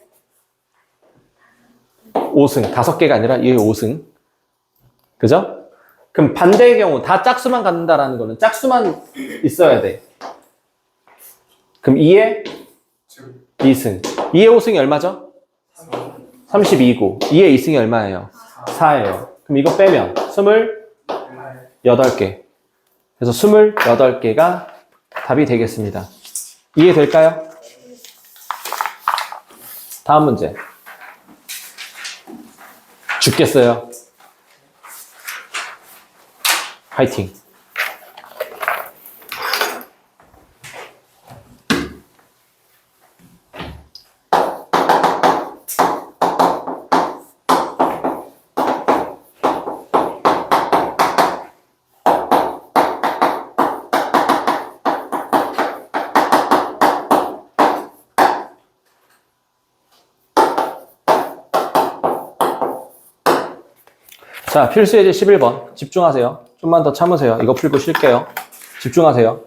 5승. 5개가 아니라 2의 5승. 그죠? 그럼 반대의 경우 다 짝수만 갖는다라는 거는 짝수만 있어야 돼. 그럼 2의 2승. 2의 5승이 얼마죠? 32고 2의 2승이 얼마예요? 4예요. 그럼 이거 빼면 28개. 그래서 28개가 답이 되겠습니다. 이해될까요? 다음 문제. 죽겠어요. 화이팅. 자, 필수예제 11번. 집중하세요. 좀만 더 참으세요. 이거 풀고 쉴게요. 집중하세요.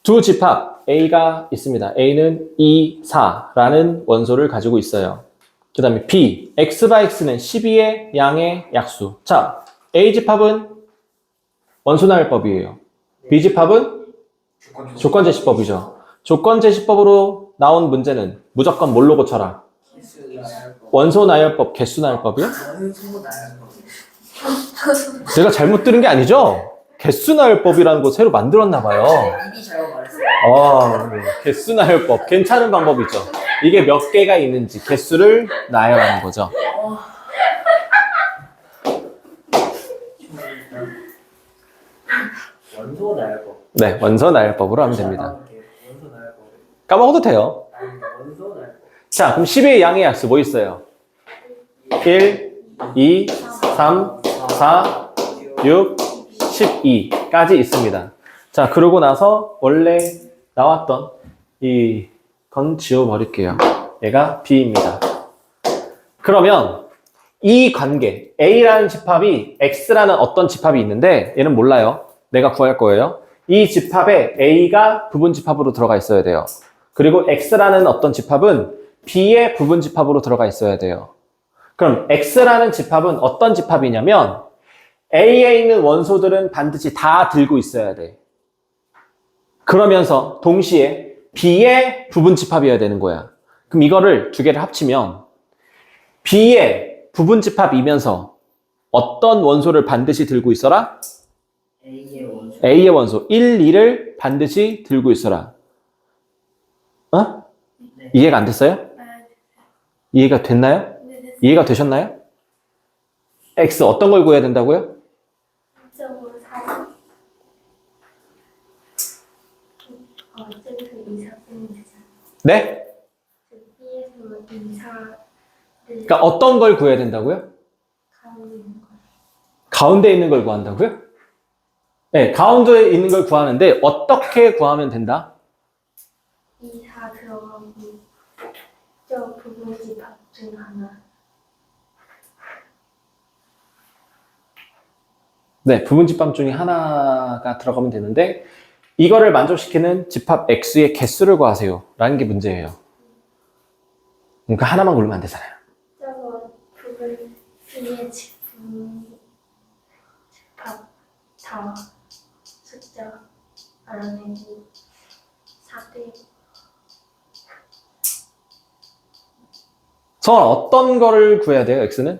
두 집합 A가 있습니다. A는 2, 4라는 원소를 가지고 있어요. 그 다음에 B, X바 X는 12의 양의 약수. 자, A 집합은 원소나열법이에요. B 집합은 조건제시법이죠. 조건제시법으로 나온 문제는 무조건 뭘로 고쳐라? 원소나열법, 개수나열법이요? 원소나열법. 제가 잘못 들은 게 아니죠? 개수나열법이라는 거 새로 만들었나 봐요. 이미 잘못 말했어요. 개수나열법. 괜찮은 방법이죠. 이게 몇 개가 있는지 개수를 나열하는 거죠. 원소나열법. 네, 원소나열법으로 하면 됩니다. 원소나열법. 까먹어도 돼요. 원소나열법. 자, 그럼 10의 양의 약수 뭐 있어요? 1, 2, 3, 4, 6, 12까지 있습니다. 자, 그러고 나서 원래 나왔던 이건 지워버릴게요. 얘가 B입니다. 그러면 이 관계, A라는 집합이 X라는 어떤 집합이 있는데 얘는 몰라요. 내가 구할 거예요. 이 집합에 A가 부분 집합으로 들어가 있어야 돼요. 그리고 X라는 어떤 집합은 B의 부분 집합으로 들어가 있어야 돼요. 그럼 X라는 집합은 어떤 집합이냐면 A에 있는 원소들은 반드시 다 들고 있어야 돼. 그러면서 동시에 B의 부분 집합이어야 되는 거야. 그럼 이거를 두 개를 합치면 B의 부분 집합이면서 어떤 원소를 반드시 들고 있어라? A의 원소. A의 원소 1, 2를 반드시 들고 있어라. 어? 네. 이해가 안 됐어요? 이해가 됐나요? 이해가 되셨나요? X 어떤 걸 구해야 된다고요? 2.5, 4. 저기서 2, 4 빼면 되잖아. 네? B에서 2, 4를 그러니까 어떤 걸 구해야 된다고요? 가운데 있는 거. 가운데 있는 걸 구한다고요? 네, 가운데에 있는 걸 구하는데 어떻게 구하면 된다? 2, 4 들어가고 저 부분집합 중 하나. 네, 부분집합 중에 하나가 들어가면 되는데 이거를 만족시키는 집합 x의 개수를 구하세요 라는 게 문제예요. 그러니까 하나만 고르면 안 되잖아요. 저거 부분 B의 집합 다 숫자 알아내기 4대 성원 어떤 거를 구해야 돼요, x는?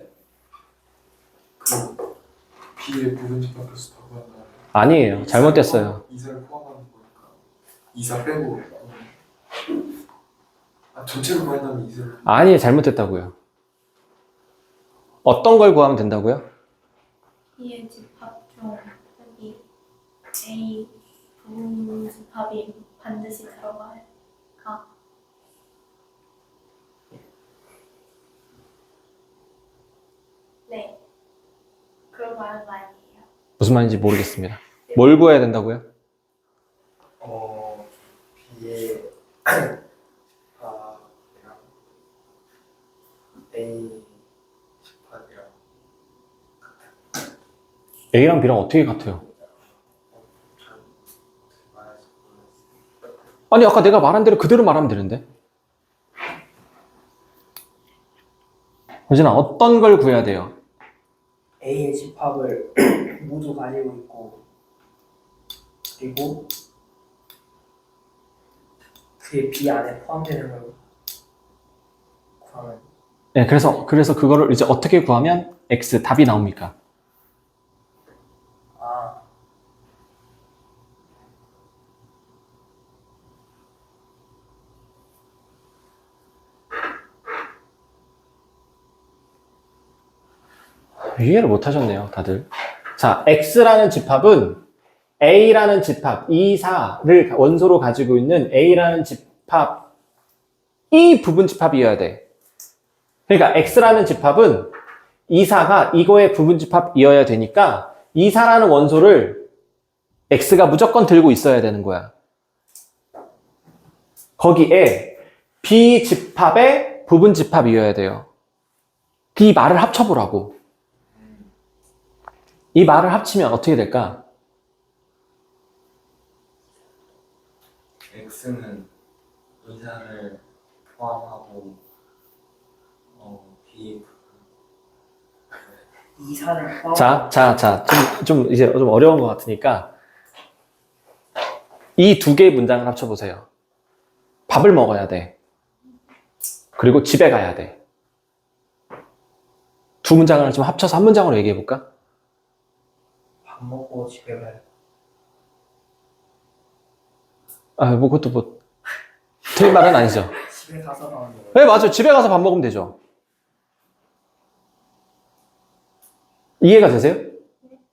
그 B의 부분집합 개수 다 구한 다음에 아니에요. 잘못됐어요. 이사를 포함하는 거니까 이사 빼고 전체를 구한 다음에 이사를 아니에요. 잘못됐다고요. 어떤 걸 구하면 된다고요? B의 집합 중 여기 A 부분 집합이 반드시 들어가요. 네. 그런 말은 아니에요. 무슨 말인지 모르겠습니다. 뭘 구해야 된다고요? B의 집합이랑 A 집합이랑 A랑 B랑 어떻게 같아요? 잘 말할지 모르겠어요. 아니, 아까 내가 말한 대로 그대로 말하면 되는데. 호진아, 어떤 걸 구해야 돼요? A의 집합을 모두 가지고 있고 그리고 그게 B 안에 포함되는 걸 구하면 네, 그래서 그거를 이제 어떻게 구하면 X 답이 나옵니까? 아 이해를 못 하셨네요, 다들. 자, X라는 집합은 A라는 집합, 2, 4를 원소로 가지고 있는 A라는 집합, 이 부분 집합이어야 돼. 그러니까 X라는 집합은 2, 4가 이거의 부분 집합이어야 되니까 2, 4라는 원소를 X가 무조건 들고 있어야 되는 거야. 거기에 B 집합의 부분 집합이어야 돼요. 이 말을 합쳐보라고. 이 말을 합치면 어떻게 될까? X는 이사를 포함하고 B 이사를 포함 자, 이제 좀 어려운 것 같으니까 이 두 개의 문장을 합쳐보세요. 밥을 먹어야 돼. 그리고 집에 가야 돼. 두 문장을 좀 합쳐서 한 문장으로 얘기해볼까? 밥 먹고 집에 가요. 아, 뭐 그것도 뭐 틀린 말은 아니죠. 집에 가서 나오는 거예요. 네, 맞아요. 집에 가서 밥 먹으면 되죠. 이해가 되세요?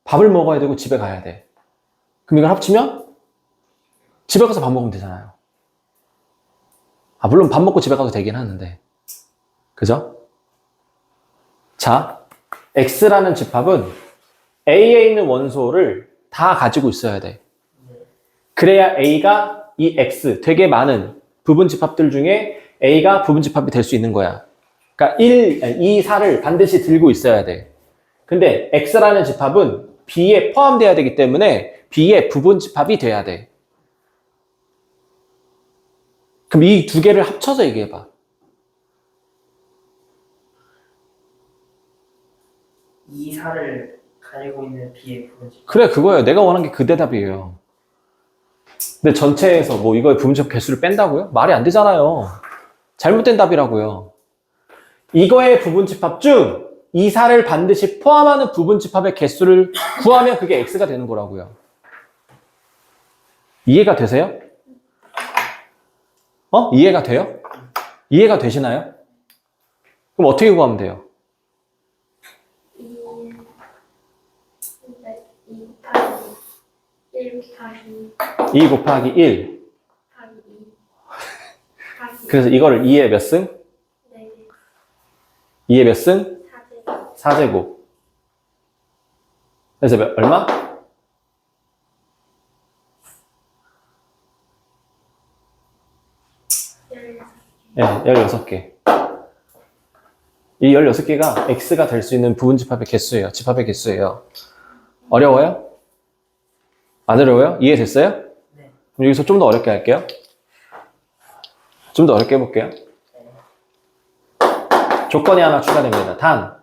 밥을 먹어야 되고 집에 가야 돼. 그럼 이걸 합치면 집에 가서 밥 먹으면 되잖아요. 아, 물론 밥 먹고 집에 가도 되긴 하는데. 그죠? 자, X라는 집합은 A에 있는 원소를 다 가지고 있어야 돼. 그래야 A가 이 X, 되게 많은 부분 집합들 중에 A가 부분 집합이 될 수 있는 거야. 그러니까 2, 4를 반드시 들고 있어야 돼. 근데 X라는 집합은 B에 포함돼야 되기 때문에 B의 부분 집합이 돼야 돼. 그럼 이 두 개를 합쳐서 얘기해봐. 이사를 가지고 있는 B의 부분 집합. 그래, 그거예요. 내가 원하는 게 그 대답이에요. 근데 전체에서 뭐 이거의 부분 집합 개수를 뺀다고요? 말이 안 되잖아요. 잘못된 답이라고요. 이거의 부분 집합 중 2, 4를 반드시 포함하는 부분 집합의 개수를 구하면 그게 X가 되는 거라고요. 이해가 되세요? 이해가 돼요? 이해가 되시나요? 그럼 어떻게 구하면 돼요? 2 곱하기 1 곱하기 2 곱하기 1. 곱하기 2 곱하기 그래서 이거를 2의 몇 승? 4개 2의 몇 승? 4제곱 4제곱. 그래서 얼마? 네, 16개. 이 16개가 x가 될 수 있는 부분집합의 개수예요. 집합의 개수예요. 어려워요? 안 어려워요? 이해됐어요? 네. 그럼 여기서 좀 더 어렵게 할게요. 좀 더 어렵게 해볼게요. 조건이 하나 추가됩니다. 단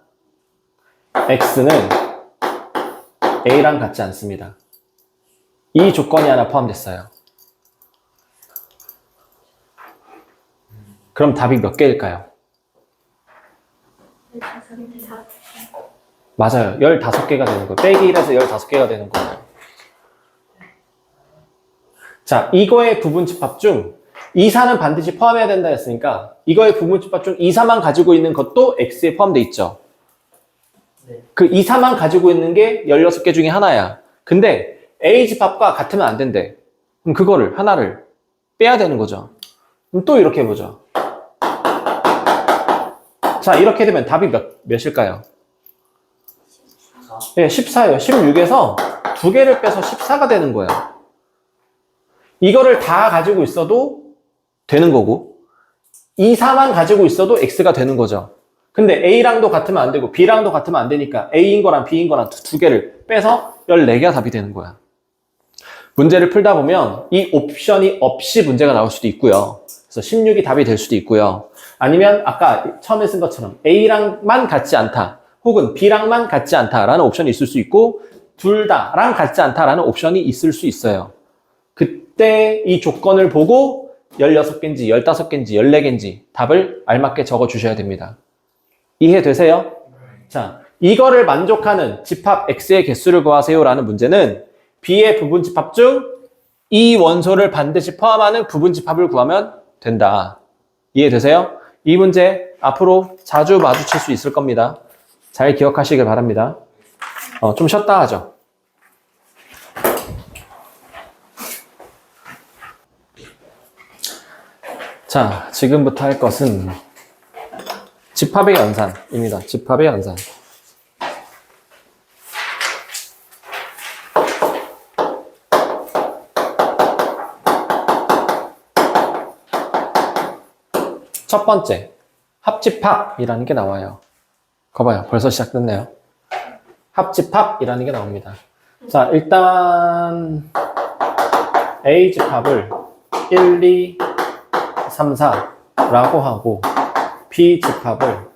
x는 a랑 같지 않습니다. 이 조건이 하나 포함됐어요. 그럼 답이 몇 개일까요? 15개. 맞아요. 15개가 되는 거예요. 빼기 1에서 15개가 되는 거예요. 자, 이거의 부분집합 중 2, 4는 반드시 포함해야 된다 했으니까 이거의 부분집합 중 2, 4만 가지고 있는 것도 x에 포함되어 있죠. 네. 그 2, 4만 가지고 있는 게 16개 중에 하나야. 근데 a 집합과 같으면 안 된대. 그럼 그거를 하나를 빼야 되는 거죠. 그럼 또 이렇게 해보죠. 자, 이렇게 되면 답이 몇일까요? 14. 네, 14예요. 16에서 2개를 빼서 14가 되는 거예요. 이거를 다 가지고 있어도 되는 거고 2, 4만 가지고 있어도 x가 되는 거죠. 근데 a랑도 같으면 안 되고 b랑도 같으면 안 되니까 a인 거랑 b인 거랑 두 개를 빼서 14개가 답이 되는 거야. 문제를 풀다 보면 이 옵션이 없이 문제가 나올 수도 있고요. 그래서 16이 답이 될 수도 있고요. 아니면 아까 처음에 쓴 것처럼 A랑만 같지 않다. 혹은 B랑만 같지 않다라는 옵션이 있을 수 있고 둘 다랑 같지 않다라는 옵션이 있을 수 있어요. 그때 이 조건을 보고 16개인지 15개인지 14개인지 답을 알맞게 적어 주셔야 됩니다. 이해되세요? 자, 이거를 만족하는 집합 X의 개수를 구하세요라는 문제는 B의 부분집합 중 이 원소를 반드시 포함하는 부분집합을 구하면 된다. 이해되세요? 이 문제 앞으로 자주 마주칠 수 있을 겁니다. 잘 기억하시길 바랍니다. 좀 쉬었다 하죠. 자, 지금부터 할 것은 집합의 연산입니다. 집합의 연산. 첫 번째, 합집합이라는 게 나와요. 거봐요. 벌써 시작됐네요. 합집합이라는 게 나옵니다. 자, 일단 A 집합을 1, 2, 3, 4라고 하고 B 집합을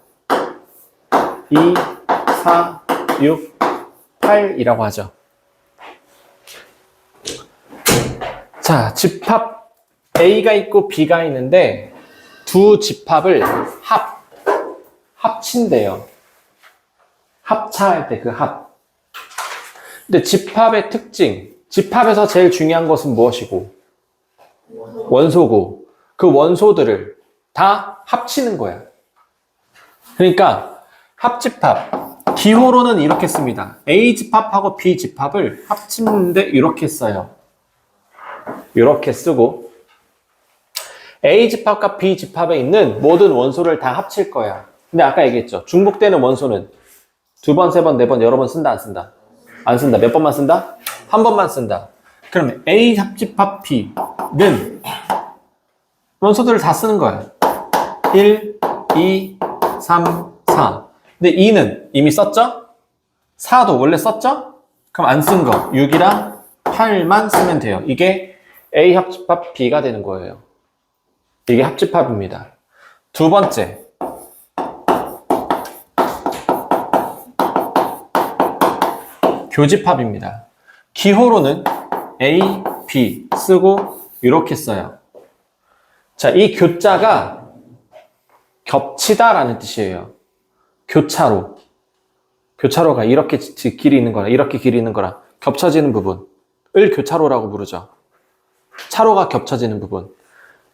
2, 4, 6, 8이라고 하죠. 자, 집합 A가 있고 B가 있는데 두 집합을 합친대요. 합차할 때 그 합. 근데 집합의 특징, 집합에서 제일 중요한 것은 무엇이고? 원소고, 그 원소들을 다 합치는 거야. 그러니까 합집합, 기호로는 이렇게 씁니다. A 집합하고 B 집합을 합치는데 이렇게 써요. 이렇게 쓰고 A 집합과 B 집합에 있는 모든 원소를 다 합칠 거야. 근데 아까 얘기했죠. 중복되는 원소는 2번, 3번, 4번 여러 번 쓴다, 안 쓴다? 안 쓴다. 몇 번만 쓴다? 한 번만 쓴다. 그러면 A 합집합 B는 원소들을 다 쓰는 거야. 1, 2, 3, 4. 근데 2는 이미 썼죠? 4도 원래 썼죠? 그럼 안 쓴 거 6이랑 8만 쓰면 돼요. 이게 A 합집합 B가 되는 거예요. 이게 합집합입니다. 두 번째, 교집합입니다. 기호로는 A, B 쓰고 이렇게 써요. 자, 이 교자가 겹치다라는 뜻이에요. 교차로. 교차로가 이렇게 길이 있는 거랑 이렇게 길이 있는 거랑 겹쳐지는 부분을 교차로라고 부르죠. 차로가 겹쳐지는 부분.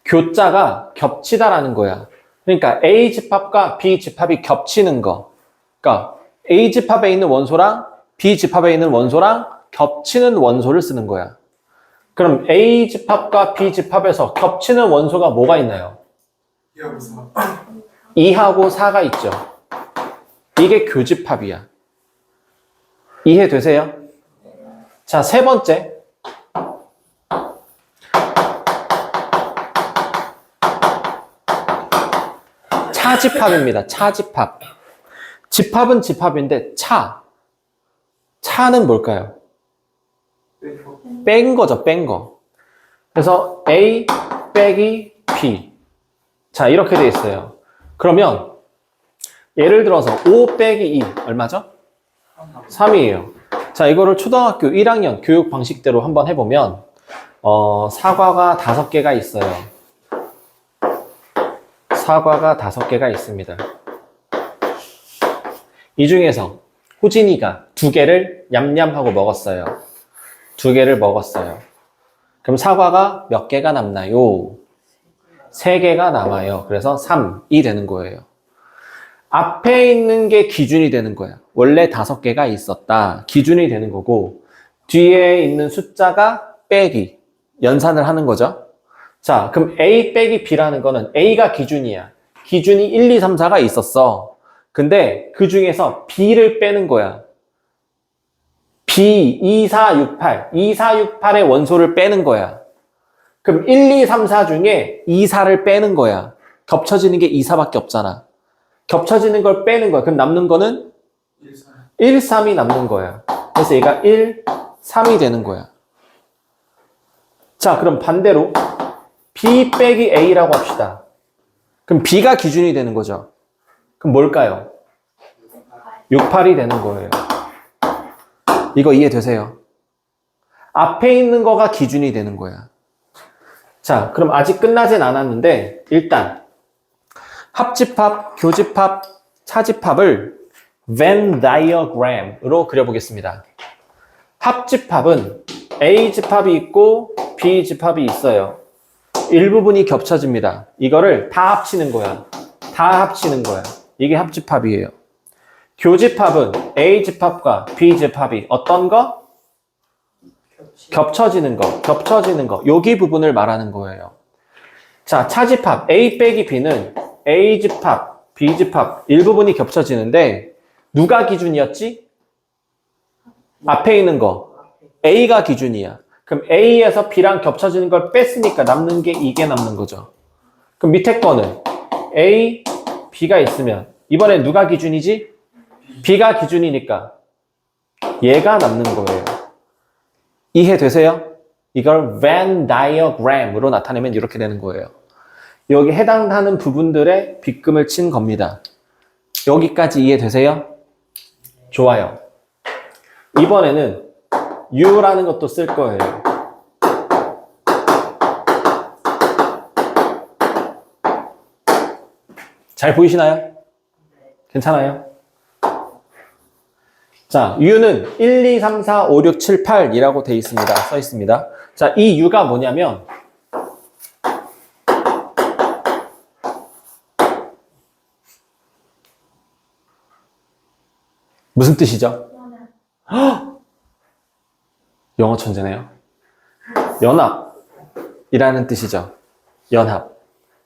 교자가 겹치다라는 거야. 그러니까 A 집합과 B 집합이 겹치는 거. 그러니까 A 집합에 있는 원소랑 B 집합에 있는 원소랑 겹치는 원소를 쓰는 거야. 그럼 A 집합과 B 집합에서 겹치는 원소가 뭐가 있나요? 2하고 4가 있죠. 이게 교집합이야. 이해되세요? 자, 세 번째. 차집합입니다. 차집합. 집합은 집합인데 차는 뭘까요? 뺀 거죠, 뺀 거. 그래서 A 빼기 B. 자, 이렇게 돼 있어요. 그러면 예를 들어서 5 빼기 2 얼마죠? 3이에요. 자, 이거를 초등학교 1학년 교육 방식대로 한번 해보면 사과가 5개가 있어요. 사과가 5개가 있습니다. 이 중에서 호진이가 2개를 냠냠하고 먹었어요. 2개를 먹었어요. 그럼 사과가 몇 개가 남나요? 3개가 남아요. 그래서 3이 되는 거예요. 앞에 있는 게 기준이 되는 거야. 원래 5개가 있었다. 기준이 되는 거고, 뒤에 있는 숫자가 빼기, 연산을 하는 거죠. 자, 그럼 A 빼기 B라는 거는 A가 기준이야. 기준이 1, 2, 3, 4가 있었어. 근데 그 중에서 B를 빼는 거야. B, 2, 4, 6, 8. 2, 4, 6, 8의 원소를 빼는 거야. 그럼 1, 2, 3, 4 중에 2, 4를 빼는 거야. 겹쳐지는 게 2, 4밖에 없잖아. 겹쳐지는 걸 빼는 거야. 그럼 남는 거는 1, 3이 남는 거야. 그래서 얘가 1, 3이 되는 거야. 자, 그럼 반대로 B 빼기 A라고 합시다. 그럼 B가 기준이 되는 거죠. 그럼 뭘까요? 6, 8이 되는 거예요. 이거 이해되세요? 앞에 있는 거가 기준이 되는 거야. 자, 그럼 아직 끝나진 않았는데 일단 합집합, 교집합, 차집합을 Venn diagram으로 그려보겠습니다. 합집합은 A 집합이 있고 B 집합이 있어요. 일부분이 겹쳐집니다. 이거를 다 합치는 거야. 다 합치는 거야. 이게 합집합이에요. 교집합은 A 집합과 B 집합이 어떤 거? 겹쳐지는 거. 여기 부분을 말하는 거예요. 자, 차집합 A 빼기 B는 A 집합, B 집합 일부분이 겹쳐지는데 누가 기준이었지? 앞에 있는 거 A가 기준이야. 그럼 A에서 B랑 겹쳐지는 걸 뺐으니까 남는 게 이게 남는 거죠. 그럼 밑에 거는 A, B가 있으면 이번엔 누가 기준이지? B가 기준이니까 얘가 남는 거예요. 이해되세요? 이걸 Venn diagram으로 나타내면 이렇게 되는 거예요. 여기 해당하는 부분들의 빗금을 친 겁니다. 여기까지 이해되세요? 좋아요. 이번에는 U라는 것도 쓸 거예요. 잘 보이시나요? 괜찮아요? 자, U는 1, 2, 3, 4, 5, 6, 7, 8이라고 되어 있습니다. 써 있습니다. 자, 이 U가 뭐냐면 무슨 뜻이죠? 영어 천재네요. 연합이라는 뜻이죠. 연합.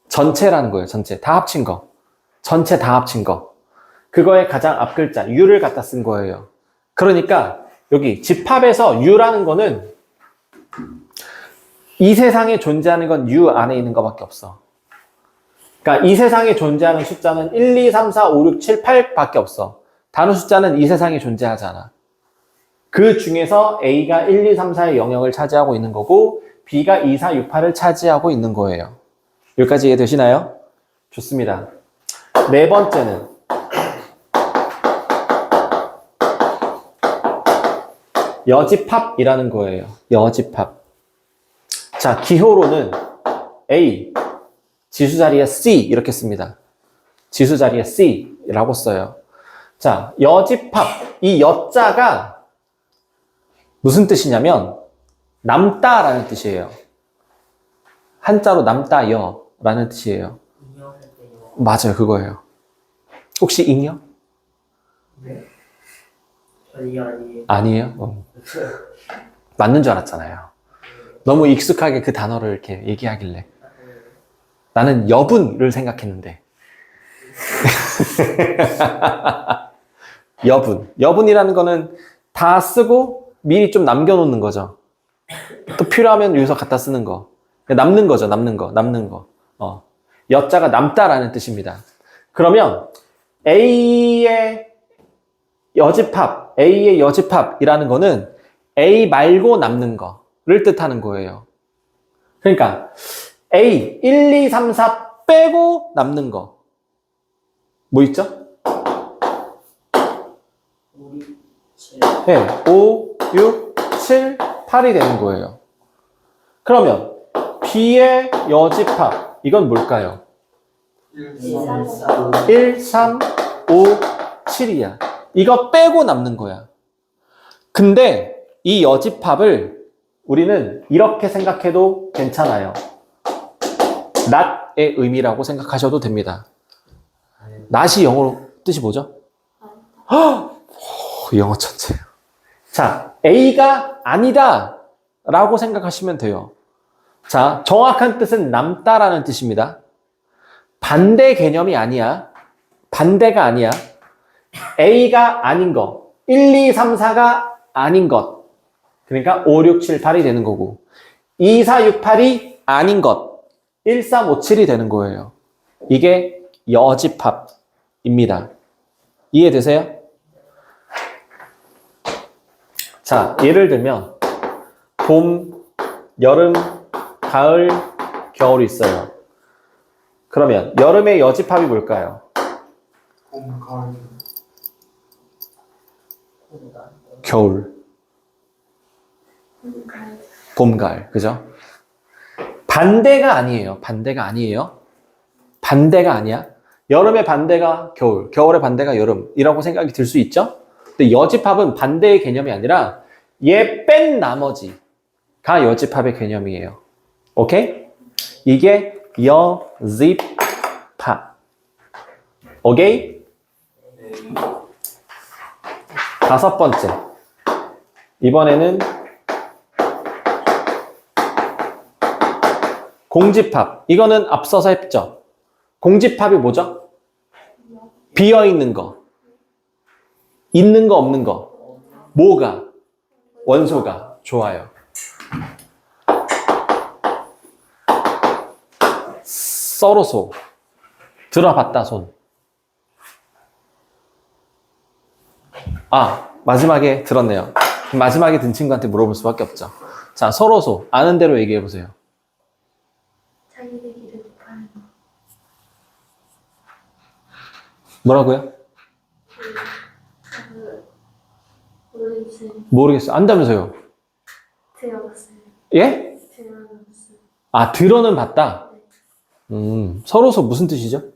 전체라는 거예요. 전체. 다 합친 거. 전체 다 합친 거. 그거의 가장 앞 글자 U를 갖다 쓴 거예요. 그러니까 여기 집합에서 U라는 거는 이 세상에 존재하는 건 U 안에 있는 것밖에 없어. 그러니까 이 세상에 존재하는 숫자는 1, 2, 3, 4, 5, 6, 7, 8밖에 없어. 다른 숫자는 이 세상에 존재하지 않아. 그 중에서 A가 1, 2, 3, 4의 영역을 차지하고 있는 거고 B가 2, 4, 6, 8을 차지하고 있는 거예요. 여기까지 이해되시나요? 좋습니다. 네 번째는 여집합이라는 거예요. 여집합. 자, 기호로는 A, 지수 자리에 C 이렇게 씁니다. 지수 자리에 C라고 써요. 자, 여집합. 이 여자가 무슨 뜻이냐면 남다라는 뜻이에요. 한자로 남다여라는 뜻이에요. 인형할 때요. 맞아요, 그거예요. 혹시 잉여? 네? 저희 아니에요. 아니에요? 맞는 줄 알았잖아요. 너무 익숙하게 그 단어를 이렇게 얘기하길래. 나는 여분을 생각했는데. 여분. 여분이라는 거는 다 쓰고 미리 좀 남겨놓는 거죠. 또 필요하면 여기서 갖다 쓰는 거. 남는 거죠, 남는 거. 여자가 남다라는 뜻입니다. 그러면 A의 여집합이라는 거는 A 말고 남는 거를 뜻하는 거예요. 그러니까 A 1, 2, 3, 4 빼고 남는 거. 뭐 있죠? 5, 7, 네, 5, 6, 7, 8이 되는 거예요. 그러면 B의 여집합, 이건 뭘까요? 1, 1, 3, 5, 7이야. 이거 빼고 남는 거야. 근데 이 여집합을 우리는 이렇게 생각해도 괜찮아요. not의 의미라고 생각하셔도 됩니다. not이 영어로 뜻이 뭐죠? 영어 천재예요. 자, A가 아니다 라고 생각하시면 돼요. 자, 정확한 뜻은 남다라는 뜻입니다. 반대 개념이 아니야. 반대가 아니야. A가 아닌 거. 1, 2, 3, 4가 아닌 것. 그러니까 5, 6, 7, 8이 되는 거고 2, 4, 6, 8이 아닌 것. 1, 3, 5, 7이 되는 거예요. 이게 여집합입니다. 이해되세요? 자, 예를 들면 봄, 여름, 가을, 겨울이 있어요. 그러면 여름의 여집합이 뭘까요? 봄, 가을. 겨울, 봄, 가을. 그죠? 반대가 아니에요. 반대가 아니에요. 반대가 아니야. 여름의 반대가 겨울, 겨울의 반대가 여름이라고 생각이 들 수 있죠? 근데 여집합은 반대의 개념이 아니라 얘 뺀 나머지가 여집합의 개념이에요. 오케이? 이게 여집합. 오케이? 다섯 번째. 이번에는 공집합. 이거는 앞서서 했죠. 공집합이 뭐죠? 비어있는 거. 있는 거 없는 거. 뭐가? 원소가. 좋아요. 썰어소. 들어봤다 손. 아, 마지막에 들었네요. 마지막에 든 친구한테 물어볼 수밖에 없죠. 자, 서로소. 아는 대로 얘기해 보세요. 자기들끼리 못하는 거. 뭐라고요? 모르겠어요. 모르겠어요. 안다면서요. 들어봤어요. 예? 들어봤어요. 아, 들어는 봤다. 서로소 무슨 뜻이죠?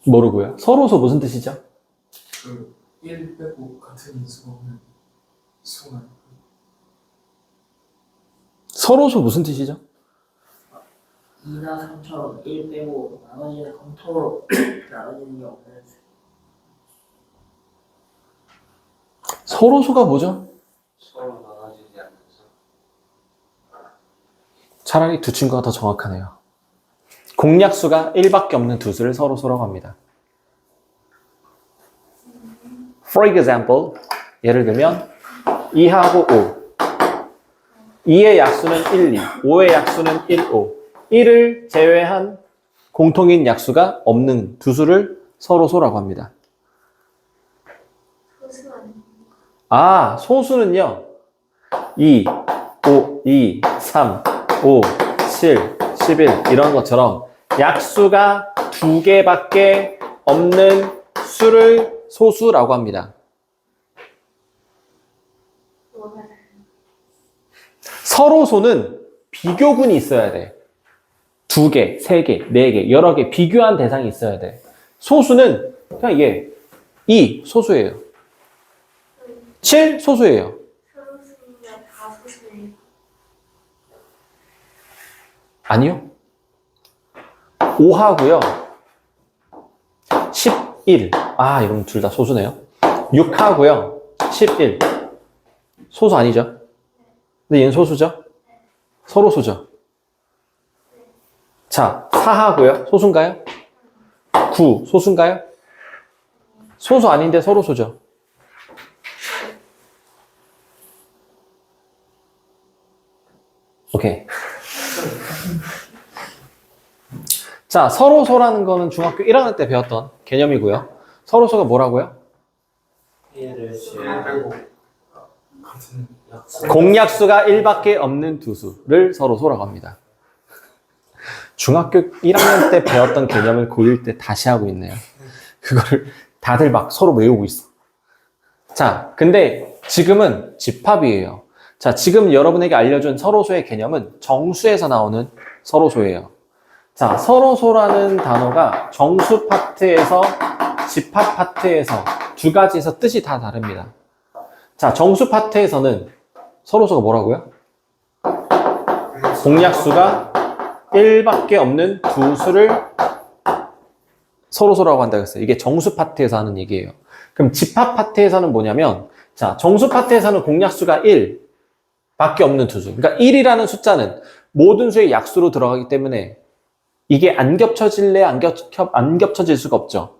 모르고요. 서로소 무슨 뜻이죠? 그, 1 빼고 같은 인수가 없는 수만. 서로소 무슨 뜻이죠? 2나 3처럼 1 빼고 나머지는 검토로 나눠지는 게 없는 서로소가 뭐죠? 서로 나눠지지 않면서 차라리 두 친구가 더 정확하네요. 공약수가 1밖에 없는 두 수를 서로소라고 합니다. For example, 예를 들면 2하고 5. 2의 약수는 1, 2. 5의 약수는 1, 5. 1을 제외한 공통인 약수가 없는 두 수를 서로소라고 합니다. 소수 아니에요. 아, 소수는요. 2, 5, 2, 3, 5, 7, 11 이런 것처럼 약수가 두 개밖에 없는 수를 소수라고 합니다. 뭐가 서로소는 비교군이 있어야 돼. 두 개, 세 개, 네 개, 여러 개 비교한 대상이 있어야 돼. 소수는 그냥 이게 2 소수예요. 7 소수예요. 소수가 다 소수예요. 아니요. 5하고요. 11. 아, 이러면 둘 다 소수네요. 6하고요. 11. 소수 아니죠? 근데 얘는 소수죠? 서로소죠? 자, 4하고요. 소수인가요? 9. 소수인가요? 소수 아닌데 서로소죠? 오케이. 자, 서로소라는 거는 중학교 1학년 때 배웠던 개념이고요. 서로소가 뭐라고요? 1 빼고 같은 약수. 공약수가 1밖에 없는 두 수를 서로소라고 합니다. 중학교 1학년 때 배웠던 개념을 고1 때 다시 하고 있네요. 그거를 다들 막 서로 외우고 있어. 자, 근데 지금은 집합이에요. 자, 지금 여러분에게 알려준 서로소의 개념은 정수에서 나오는 서로소예요. 자, 서로소라는 단어가 정수 파트에서 집합 파트에서 두 가지에서 뜻이 다 다릅니다. 자, 정수 파트에서는 서로소가 뭐라고요? 공약수가 1밖에 없는 두 수를 서로소라고 한다고 했어요. 이게 정수 파트에서 하는 얘기예요. 그럼 집합 파트에서는 뭐냐면, 자, 정수 파트에서는 공약수가 1밖에 없는 두 수. 그러니까 1이라는 숫자는 모든 수의 약수로 들어가기 때문에 이게 안 겹쳐질래, 안 겹쳐질 수가 없죠.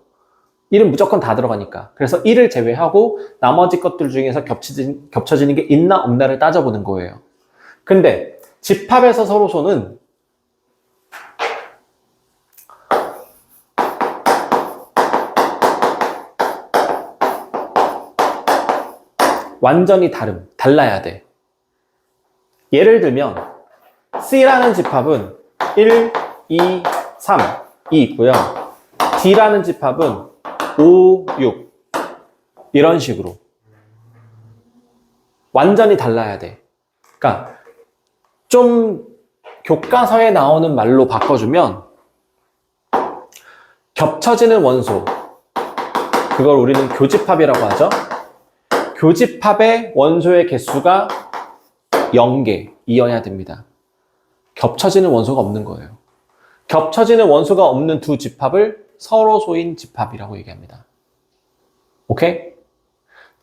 1은 무조건 다 들어가니까. 그래서 1을 제외하고 나머지 것들 중에서 겹쳐지는 게 있나 없나를 따져보는 거예요. 근데 집합에서 서로소는 완전히 달라야 돼. 예를 들면 C라는 집합은 1, 2, 3이 있고요. D라는 집합은 5, 6 이런 식으로 완전히 달라야 돼. 그러니까 좀 교과서에 나오는 말로 바꿔주면 겹쳐지는 원소, 그걸 우리는 교집합이라고 하죠. 교집합의 원소의 개수가 0개이어야 됩니다. 겹쳐지는 원소가 없는 거예요. 겹쳐지는 원소가 없는 두 집합을 서로소인 집합이라고 얘기합니다. 오케이?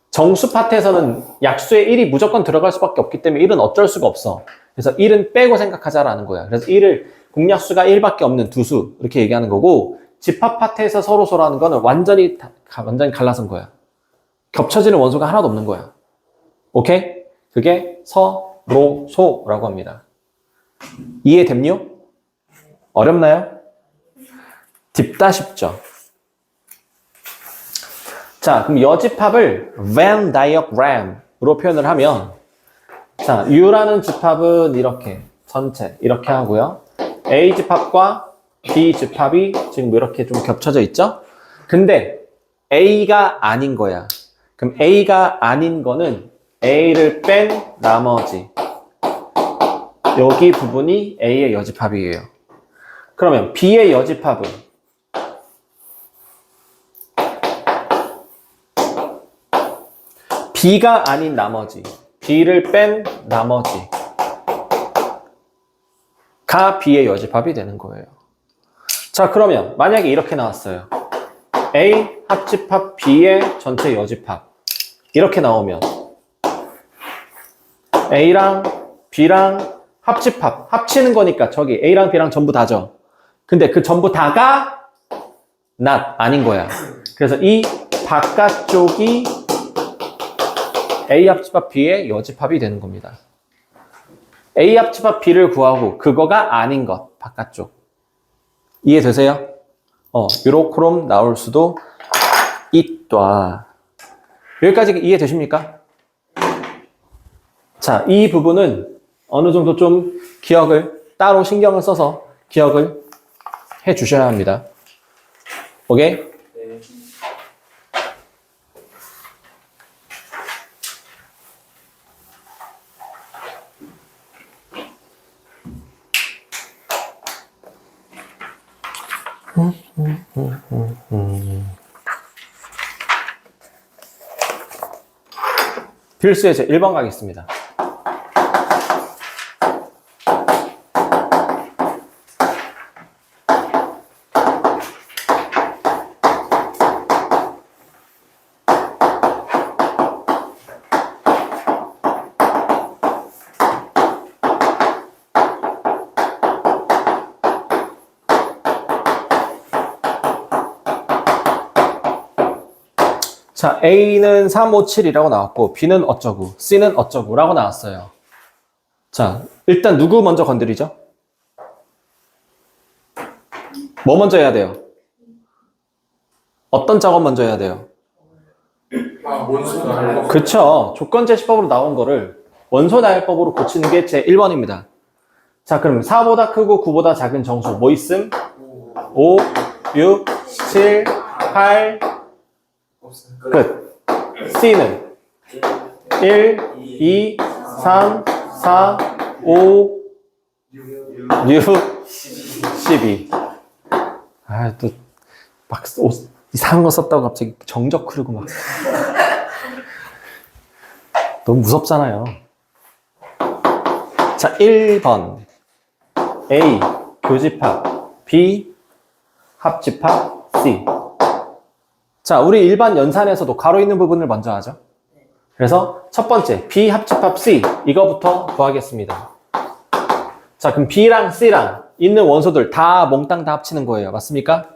정수 파트에서는 약수의 1이 무조건 들어갈 수밖에 없기 때문에 1은 어쩔 수가 없어. 그래서 1은 빼고 생각하자라는 거야. 그래서 1을 공약수가 1밖에 없는 두 수 이렇게 얘기하는 거고, 집합 파트에서 서로소라는 거는 완전히 갈라선 거야. 겹쳐지는 원소가 하나도 없는 거야. 오케이? 그게 서로소라고 합니다. 이해됨요? 어렵나요? 딥다 쉽죠? 자, 그럼 여집합을 Venn diagram으로 표현을 하면, 자, U라는 집합은 이렇게 전체 이렇게 하고요. A 집합과 B 집합이 지금 이렇게 좀 겹쳐져 있죠? 근데 A가 아닌 거야. 그럼 A가 아닌 거는 A를 뺀 나머지 여기 부분이 A의 여집합이에요. 그러면 B의 여집합은 B가 아닌 나머지, B를 뺀 나머지가 B의 여집합이 되는 거예요. 자, 그러면 만약에 이렇게 나왔어요. A 합집합 B의 전체 여집합 이렇게 나오면 A랑 B랑 합치는 거니까 저기 A랑 B랑 전부 다죠. 근데 그 전부 다가 아닌 거야. 그래서 이 바깥쪽이 A 합집합 B의 여집합이 되는 겁니다. A 합집합 B를 구하고 그거가 아닌 것, 바깥쪽. 이해되세요? 요렇게 나올 수도 있다. 여기까지 이해되십니까? 자, 이 부분은 어느 정도 좀 기억을 따로 신경을 써서 기억을 해 주셔야 합니다. 오케이? 네. 필수의 제 1번 가겠습니다. 자, A는 3, 5, 7이라고 나왔고 B는 어쩌고 C는 어쩌고 라고 나왔어요. 자, 일단 누구 먼저 건드리죠? 뭐 먼저 해야 돼요? 어떤 작업 먼저 해야 돼요? 원소 나열법. 그쵸. 조건제시법으로 나온 거를 원소 나열법으로 고치는 게 제 1번입니다. 자, 그럼 4보다 크고 9보다 작은 정수 뭐 있음? 5, 6, 7, 8, 없어요. 끝. C는 1, 2, 3, 4, 5, 6, 12. 아, 또, 막, 이상한 거 썼다고 갑자기 정적 흐르고 막. 너무 무섭잖아요. 자, 1번. A, 교집합. B, 합집합. C. 자, 우리 일반 연산에서도 가로 있는 부분을 먼저 하죠. 그래서 첫 번째, B 합집합 C. 이거부터 구하겠습니다. 자, 그럼 B랑 C랑 있는 원소들 다 몽땅 다 합치는 거예요. 맞습니까?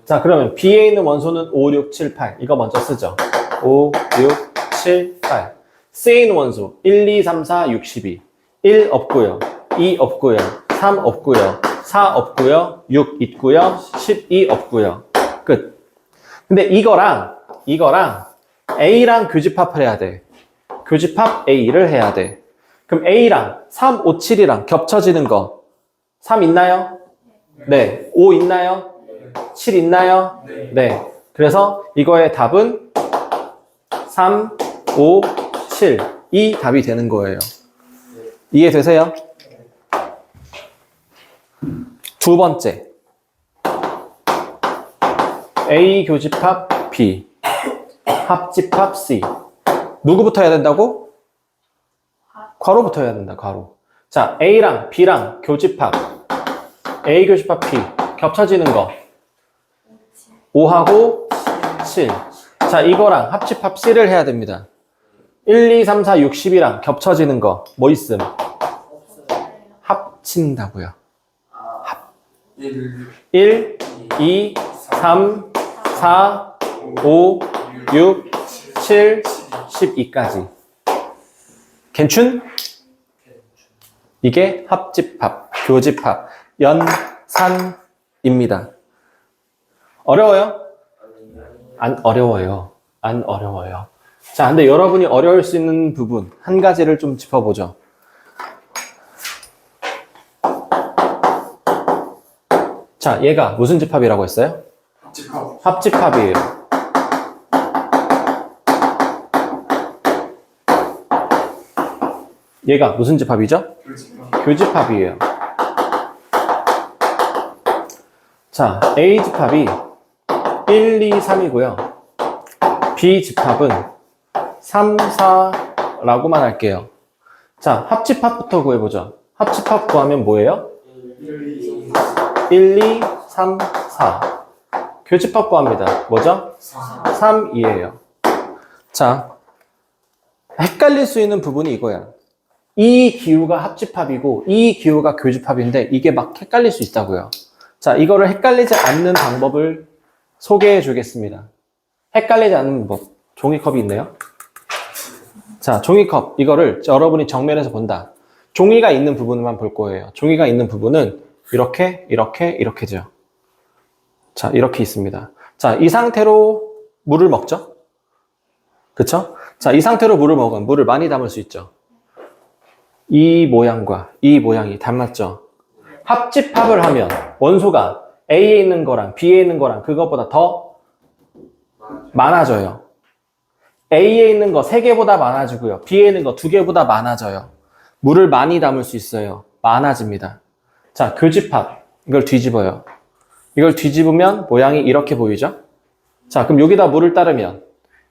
자, 그러면 B에 있는 원소는 5, 6, 7, 8. 이거 먼저 쓰죠. 5, 6, 7, 8. C에 있는 원소 1, 2, 3, 4, 6, 12. 1 없고요. 2 없고요. 3 없고요. 4 없고요. 6 있고요. 12 없고요. 끝. 근데 이거랑 A랑 교집합을 해야 돼. 교집합 A를 해야 돼. 그럼 A랑 3, 5, 7이랑 겹쳐지는 거 3 있나요? 네. 5 있나요? 7 있나요? 네. 그래서 이거의 답은 3, 5, 7. 이 답이 되는 거예요. 이해되세요? 두 번째. A 교집합 B. 합집합 C. 누구부터 해야 된다고? 괄호부터 해야 된다, 괄호. 자, A랑 B랑 교집합. A 교집합 B. 겹쳐지는 거. 5하고 7. 자, 이거랑 합집합 C를 해야 됩니다. 1, 2, 3, 4, 6, 10이랑 겹쳐지는 거. 뭐 있음? 합친다고요. 1, 2, 3, 4, 5, 6, 7, 12까지. 괜춘? 이게 합집합, 교집합, 연산입니다. 어려워요? 안 어려워요. 안 어려워요. 자, 근데 여러분이 어려울 수 있는 부분 한 가지를 좀 짚어보죠. 자, 얘가 무슨 집합이라고 했어요? 집합. 합집합이에요. 얘가 무슨 집합이죠? 교집합. 교집합이에요. 자, A 집합이 1, 2, 3이고요. B 집합은 3, 4라고만 할게요. 자, 합집합부터 구해보죠. 합집합 구하면 뭐예요? 1, 2, 3, 4. 교집합 구합니다. 뭐죠? 3, 2예요. 자, 헷갈릴 수 있는 부분이 이거야. 이 기호가 합집합이고 이 기호가 교집합인데 이게 막 헷갈릴 수 있다고요. 자, 이거를 헷갈리지 않는 방법을 소개해 주겠습니다. 헷갈리지 않는 법. 종이컵이 있네요. 자, 종이컵. 이거를 여러분이 정면에서 본다. 종이가 있는 부분만 볼 거예요. 종이가 있는 부분은 이렇게죠. 자, 이렇게 있습니다. 자, 이 상태로 물을 먹죠? 그쵸? 자, 이 상태로 물을 먹으면 물을 많이 담을 수 있죠. 이 모양과 이 모양이 닮았죠? 합집합을 하면 원소가 A에 있는 거랑 B에 있는 거랑 그것보다 더 많아져요. A에 있는 거 3개보다 많아지고요. B에 있는 거 2개보다 많아져요. 물을 많이 담을 수 있어요. 많아집니다. 자, 교집합. 이걸 뒤집어요. 이걸 뒤집으면 모양이 이렇게 보이죠? 자, 그럼 여기다 물을 따르면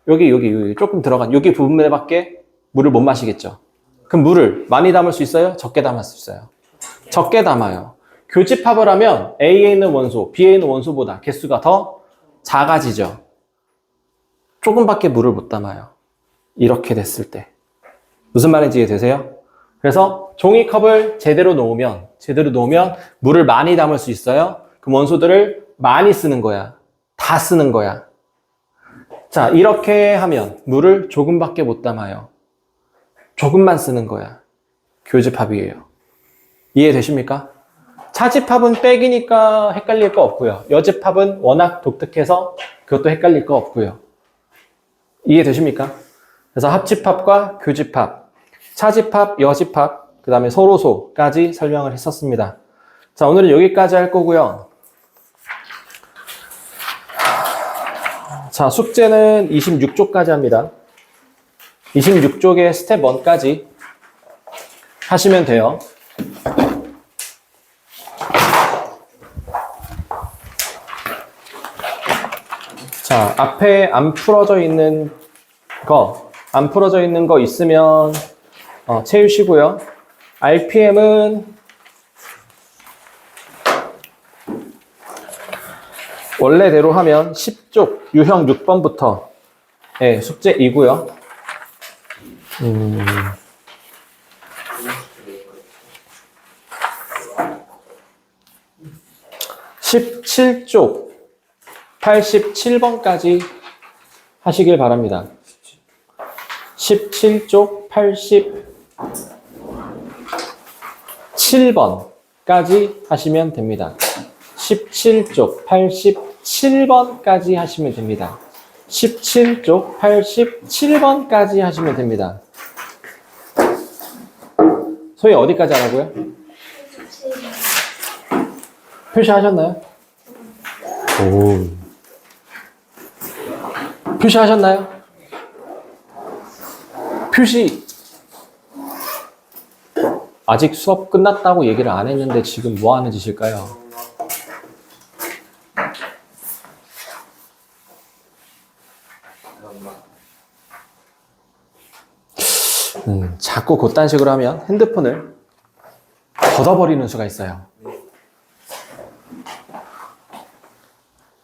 여기 조금 들어간 여기 부분에밖에 물을 못 마시겠죠? 그럼 물을 많이 담을 수 있어요? 적게 담을 수 있어요? 적게 담아요. 교집합을 하면 A에 있는 원소, B에 있는 원소보다 개수가 더 작아지죠. 조금밖에 물을 못 담아요. 이렇게 됐을 때. 무슨 말인지 이해되세요? 그래서 종이컵을 제대로 놓으면 물을 많이 담을 수 있어요. 그 원소들을 많이 쓰는 거야. 다 쓰는 거야. 자, 이렇게 하면 물을 조금밖에 못 담아요. 조금만 쓰는 거야. 교집합이에요. 이해되십니까? 차집합은 백이니까 헷갈릴 거 없고요. 여집합은 워낙 독특해서 그것도 헷갈릴 거 없고요. 이해되십니까? 그래서 합집합과 교집합, 차집합, 여집합, 그 다음에 서로소까지 설명을 했었습니다. 자, 오늘은 여기까지 할 거고요. 자, 숙제는 26쪽까지 합니다. 26쪽의 스텝 1까지 하시면 돼요. 자, 앞에 안 풀어져 있는 거 있으면 채우시고요. RPM은 원래대로 하면 10쪽 유형 6번부터 숙제이고요. 17쪽 87번까지 하시길 바랍니다. 17쪽 87번까지 하시면 됩니다. 17쪽 87번까지 하시면 됩니다. 17쪽 87번까지 하시면 됩니다. 소희 어디까지 하라고요? 표시하셨나요? 오. 표시하셨나요? 표시. 아직 수업 끝났다고 얘기를 안 했는데 지금 뭐 하는 짓일까요? 자꾸 그딴 식으로 하면 핸드폰을 걷어버리는 수가 있어요.